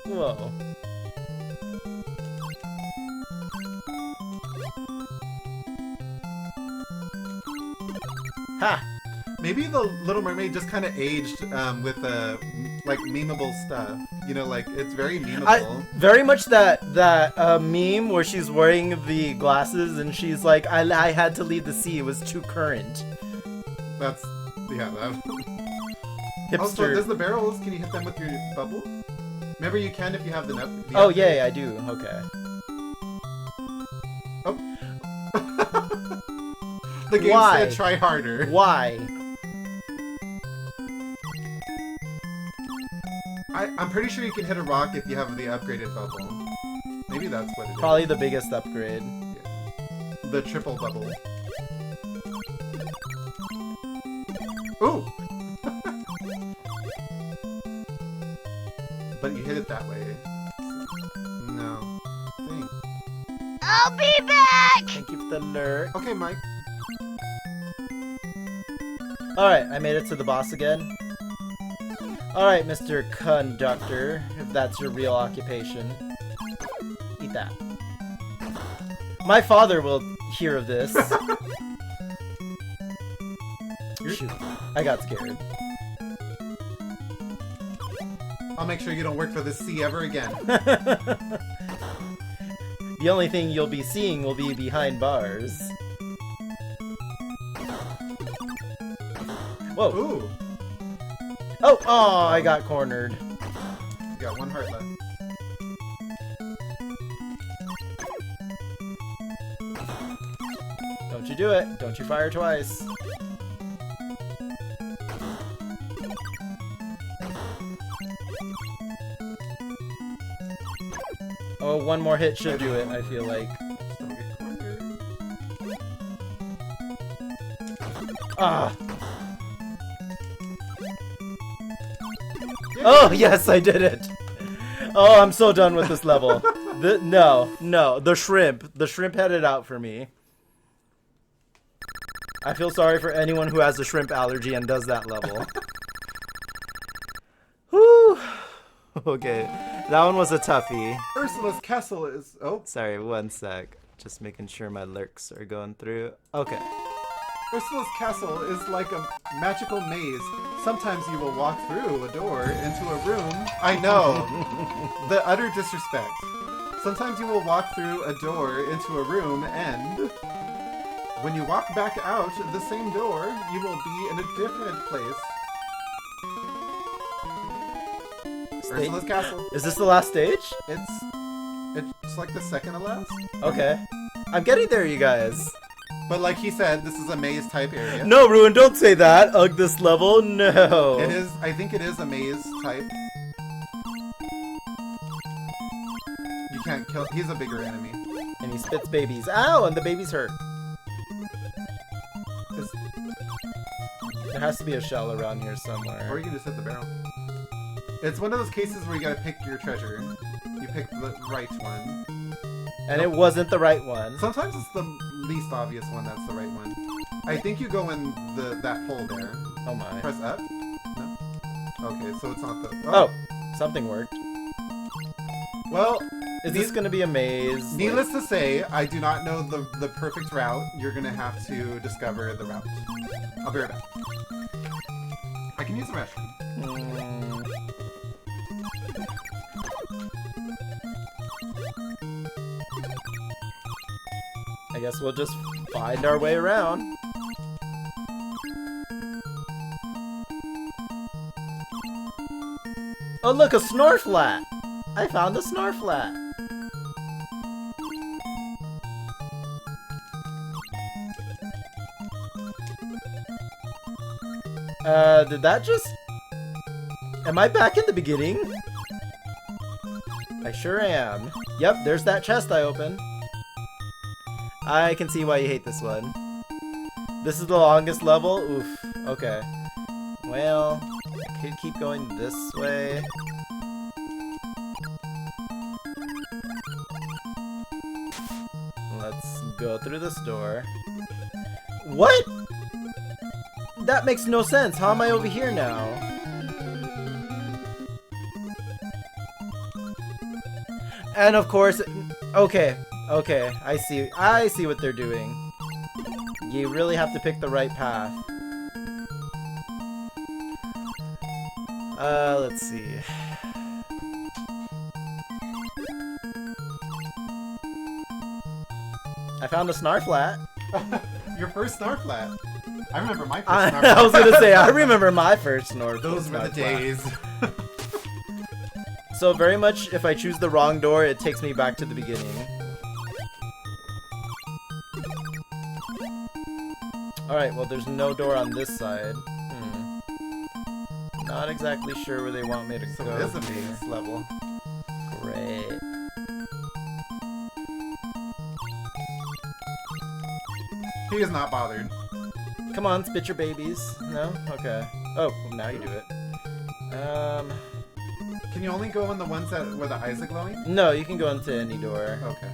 Whoa. Ha! Maybe the Little Mermaid just kind of aged with like memeable stuff. You know, like it's very memeable. Very much that meme where she's wearing the glasses and she's like, I had to leave the sea. It was too current. That's yeah. That. Hipster. Also, does the barrels? Can you hit them with your bubble? Remember, you can if you have the nut. Oh yeah, I do. Okay. Oh. The game Why? said try harder. Why? I'm pretty sure you can hit a rock if you have the upgraded bubble. Maybe that's what it is. Probably the biggest upgrade. Yeah. The triple bubble. Ooh! But you hit it that way. No. Dang. I'll be back! Thank you for the lurk. Okay, Mike. Alright, I made it to the boss again. Alright, Mr. Conductor, if that's your real occupation. Eat that. My father will hear of this. Shoot, I got scared. I'll make sure you don't work for the sea ever again. The only thing you'll be seeing will be behind bars. Whoa. Ooh! Oh, I got cornered. You got one heart left. Don't you do it. Don't you fire twice. Oh, one more hit should do it, I feel like. Just don't get cornered. Ah! Oh, yes, I did it! Oh, I'm so done with this level. No, the shrimp. The shrimp had it out for me. I feel sorry for anyone who has a shrimp allergy and does that level. Whew. Okay, that one was a toughie. Ursula's castle is... Oh. Sorry, one sec. Just making sure my lurks are going through. Okay. Ursula's castle is like a magical maze. Sometimes you will walk through a door into a room. I know. The utter disrespect. Sometimes you will walk through a door into a room and... when you walk back out the same door, you will be in a different place. Ursula's castle. Is this the last stage? It's like the second to last. Okay. I'm getting there, you guys. But like he said, this is a maze type area. No, Ruin, don't say that. Ugh, this level, no. It is, I think it is a maze type. You can't kill, he's a bigger enemy. And he spits babies. Ow, and the babies hurt. This- There has to be a shell around here somewhere. Or you can just hit the barrel. It's one of those cases where you gotta pick your treasure. You pick the right one. And it wasn't the right one. Sometimes it's the least obvious one that's the right one. I think you go in that hole there. Oh my. Press up? No? Okay, so it's not the... Oh, something worked. Well, Is this gonna be a maze? needless to say, I do not know the perfect route. You're gonna have to discover the route. I'll be right back. I can use the restroom. I guess we'll just find our way around. Oh look, a Snorflat! I found a Snorflat! Did that just... Am I back in the beginning? I sure am. Yep, there's that chest I opened. I can see why you hate this one. This is the longest level? Oof. Okay. Well, I could keep going this way. Let's go through this door. What? That makes no sense. How am I over here now? And of course, okay, I see what they're doing. You really have to pick the right path. Let's see. I found a Snarflat. Your first Snarflat. I remember my first I Snarflat. was gonna say, I remember my first Snarflat. Those were the days. So very much, if I choose the wrong door, it takes me back to the beginning. Alright, well there's no door on this side. Not exactly sure where they want me to So go. it is a maze level. Great. He is not bothered. Come on, spit your babies. No? Okay. Oh, well, now you do it. Can you only go in the ones that where the eyes are glowing? No, you can go into any door. Okay.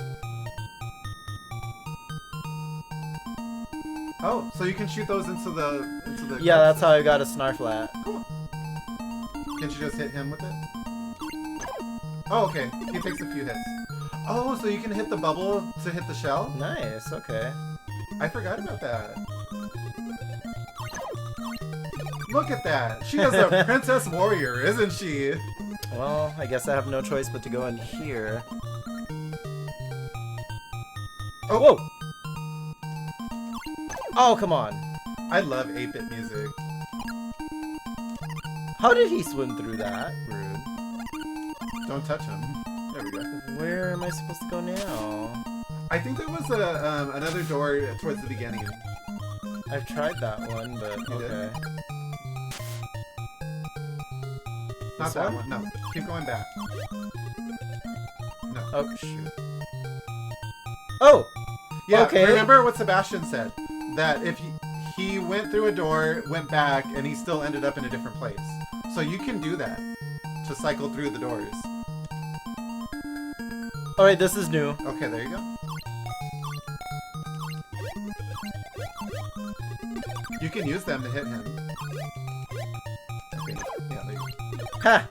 Oh, so you can shoot those into the Yeah, that's how I got a Snarflat. Cool. Can't you just hit him with it? Oh, okay. He takes a few hits. Oh, so you can hit the bubble to hit the shell? Nice, okay. I forgot about that. Look at that. She is a princess warrior, isn't she? Well, I guess I have no choice but to go in here. Oh, Whoa! Oh, come on. I love 8-bit music. How did he swim through that? Rude. Don't touch him. There we go. Where am I supposed to go now? I think there was a another door towards the beginning. I've tried that one, but You did? okay. Not This that one? one. No. Keep going back. No. Oh, shoot. Oh! Yeah, Okay. remember what Sebastian said? That if he went through a door, went back, and he still ended up in a different place. So you can do that. To cycle through the doors. Alright, this is new. Okay, there you go. You can use them to hit him. Okay, yeah, there you go. Ha!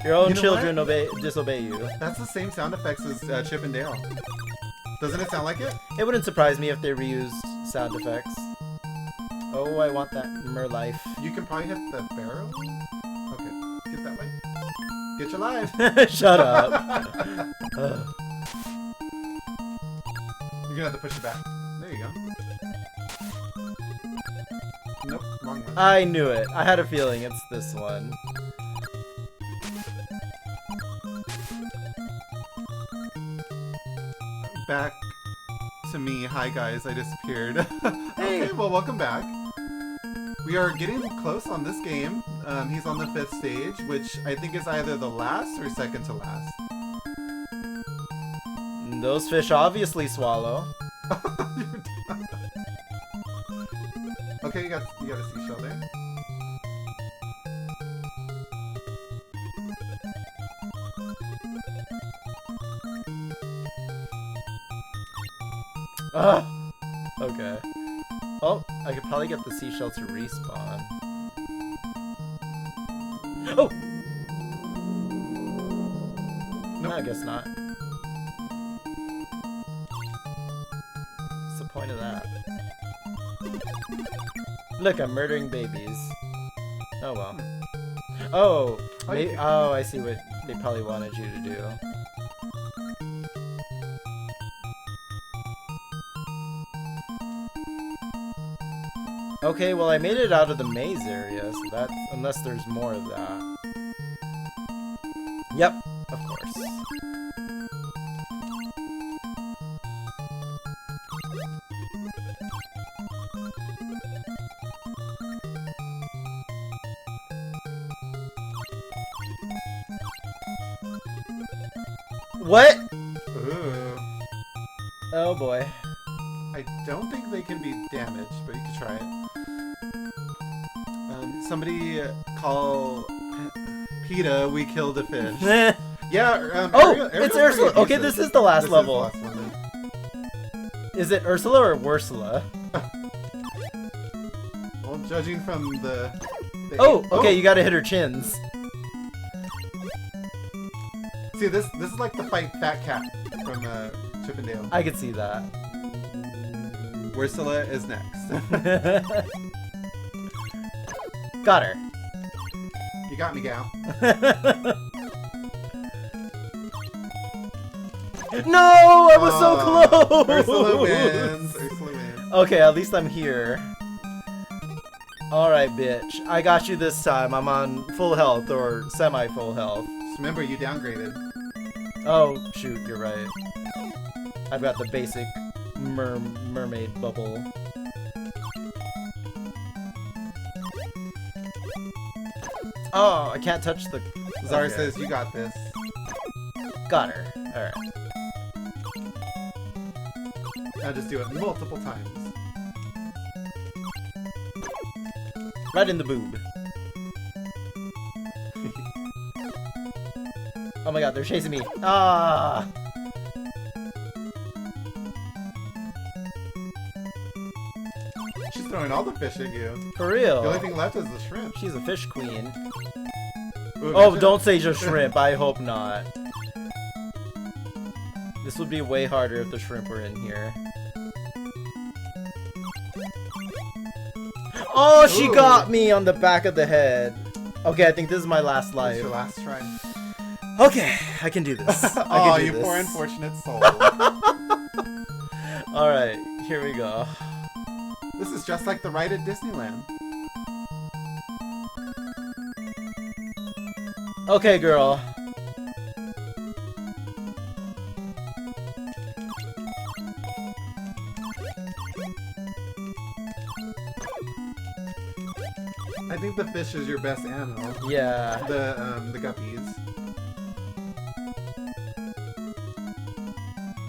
Your own You know children disobey you. That's the same sound effects as Chip and Dale. Doesn't it sound like it? It wouldn't surprise me if they reused sound effects. Oh, I want that Merlife. You can probably hit the barrel? Okay, get that way. Get your life! Shut up. Ugh. You're gonna have to push it back. There you go. Nope, wrong one. I knew it. I had a feeling it's this one. Back to me. Hi guys, I disappeared. Hey. Okay, well welcome back. We are getting close on this game. He's on the 5th stage, which I think is either the last or second to last. Those fish obviously swallow. Okay, you got a seashell there. Ugh. Okay. Oh, I could probably get the seashell to respawn. Oh! No, I guess not. What's the point of that? Look, I'm murdering babies. Oh well. Oh! Oh, I see what they probably wanted you to do. Okay, well I made it out of the maze area, so that's unless there's more of that. Yep, of course. What? Ooh. Oh boy. I don't think they can be damaged, but you can try it. somebody call PETA, we killed a fish. Eh. Yeah. Oh, Ariel's it's pretty Ursula. Okay, decent. this is the last This level. Is the last one, then. Is it Ursula or Wursula? Well, judging from the Oh, okay, you gotta hit her chins. See, this is like the fight Fat Cat from Chip and Dale. I could see that. Ursula is next. Got her. You got me, gal. No, I was so close. Ursula wins. Ursula wins. Okay, at least I'm here. Alright, bitch. I got you this time. I'm on full health or semi-full health. Just remember, you downgraded. Oh, shoot, you're right. I've got the basic mermaid bubble. Oh, I can't touch the... Zara Okay. says, you got this. Got her. Alright. Now just do it multiple times. Right in the boob. Oh my god, they're chasing me. Ah! She's throwing all the fish at you. For The only real. thing left is the shrimp. She's a fish queen. Ooh, Oh, imagine- don't say just shrimp. I hope not. This would be way harder if the shrimp were in here. Oh, she Ooh. got me on the back of the head. Okay, I think this is my last It's life. your last try. Okay, I can do this. I Oh, can do you this. poor unfortunate soul. Alright, here we go. This is just like the ride at Disneyland. Okay, girl. I think the fish is your best animal. Yeah. The guppies.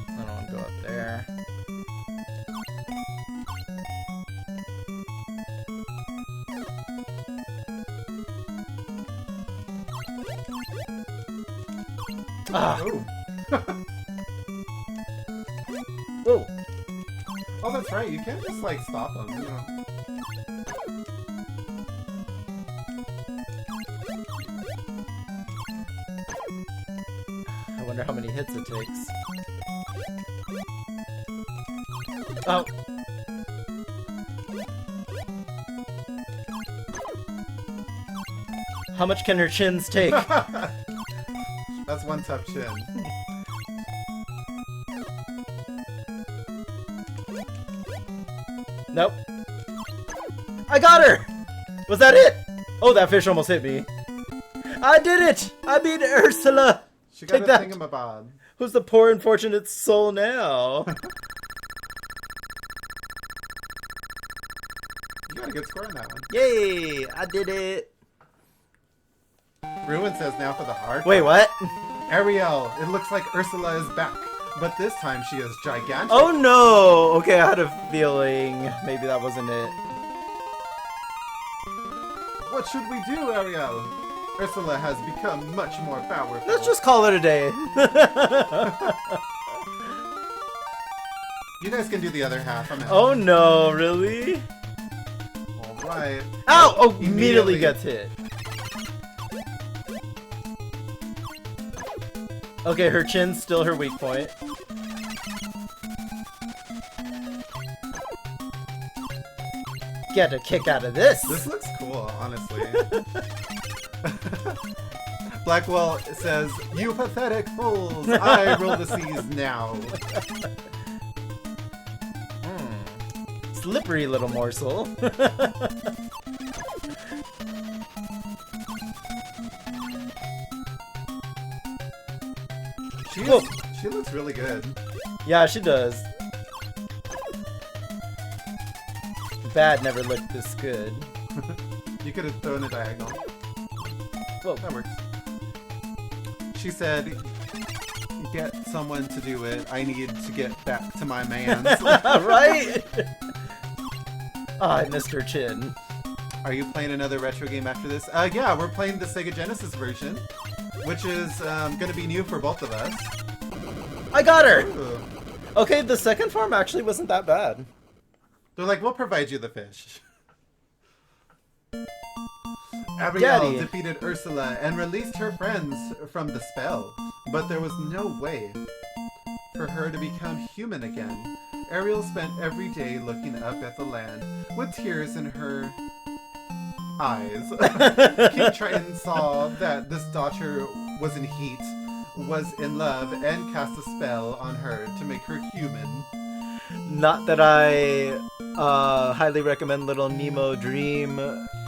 I don't want to go up there. Ah! Oh. Whoa! Oh, that's right. You can't just like stop them. You know. I wonder how many hits it takes. Oh! How much can her chins take? That's one tough chin. Nope. I got her! Was that it? Oh, that fish almost hit me. I did it! I beat Ursula! She got Take a that. thingamabob. Who's the poor unfortunate soul now? You got a good score on that one. Yay! I did it! Ruin says now for the hard Wait, part. what? Ariel, it looks like Ursula is back, but this time she is gigantic. Oh no! Okay, I had a feeling maybe that wasn't it. What should we do, Ariel? Ursula has become much more powerful. Let's just call it a day. You guys can do the other half. I'm out. Oh no, really? Alright. Ow! Oh, immediately gets hit. Okay, her chin's still her weak point. Get a kick out of this! This looks cool, honestly. Blackwell says, "You pathetic fools! I rule the seas now." Slippery little morsel. Whoa. She looks really good. Yeah, she does. Bad never looked this good. You could have thrown a diagonal. Whoa. That works. She said, "Get someone to do it. I need to get back to my man's." Right? Ah, I missed her chin. Are you playing another retro game after this? Yeah, we're playing the Sega Genesis version, which is going to be new for both of us. I got her! Ooh. Okay, the second form actually wasn't that bad. They're like, we'll provide you the fish. Ariel Daddy. defeated Ursula and released her friends from the spell, but there was no way for her to become human again. Ariel spent every day looking up at the land with tears in her eyes. King Triton saw that this daughter was in heat, was in love, and cast a spell on her to make her human. Not that I highly recommend Little Nemo Dream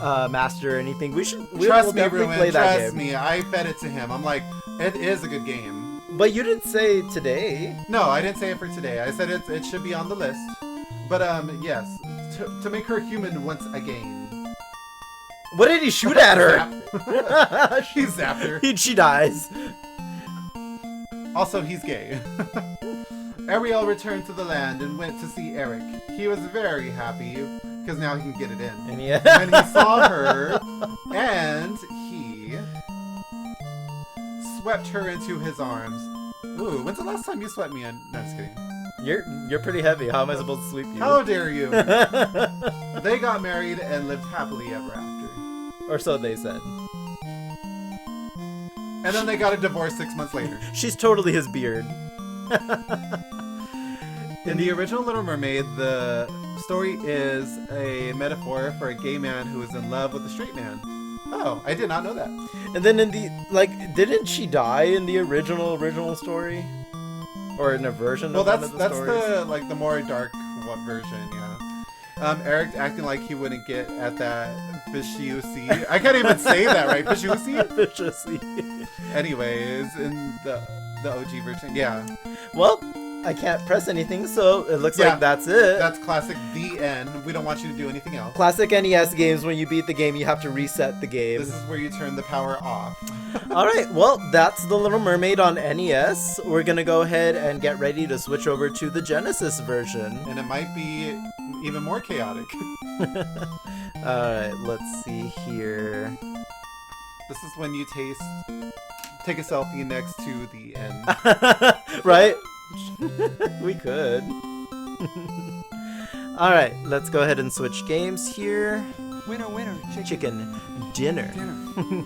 Master or anything. We'll Trust me, definitely Ruin, play that trust game. me. I fed it to him. I'm like, it is a good game. But you didn't say today. No, I didn't say it for today. I said it should be on the list. But yes, to make her human once again. What did he shoot at her? He zapped her. She dies. Also, he's gay. Ariel returned to the land and went to see Eric. He was very happy because now he can get it in. And yeah. When he saw her, and he swept her into his arms. Ooh, when's the last time you swept me in? No, just kidding. You're pretty heavy. How am I supposed to sweep you? How dare you? They got married and lived happily ever after. Or so they said. And then they got a divorce 6 months later. She's totally his beard. In the original Little Mermaid, the story is a metaphor for a gay man who is in love with a straight man. Oh, I did not know that. And then in the didn't she die in the original story? Or in a version Well, of one of the that's stories? the more dark version, yeah. Eric acting like he wouldn't get at that fishy. I can't even say that right. Fishy. Viciously. Anyways, in the OG version, yeah. Well, I can't press anything, so it looks Yeah. like that's it. That's classic. The end. We don't want you to do anything else. Classic NES games, when you beat the game, you have to reset the game. This is where you turn the power off. Alright, well, that's The Little Mermaid on NES. We're gonna go ahead and get ready to switch over to the Genesis version. And it might be even more chaotic. Alright, let's see here. This is when you take a selfie next to the end. Right? We could. Alright, let's go ahead and switch games here. Winner, winner, Chicken dinner. dinner.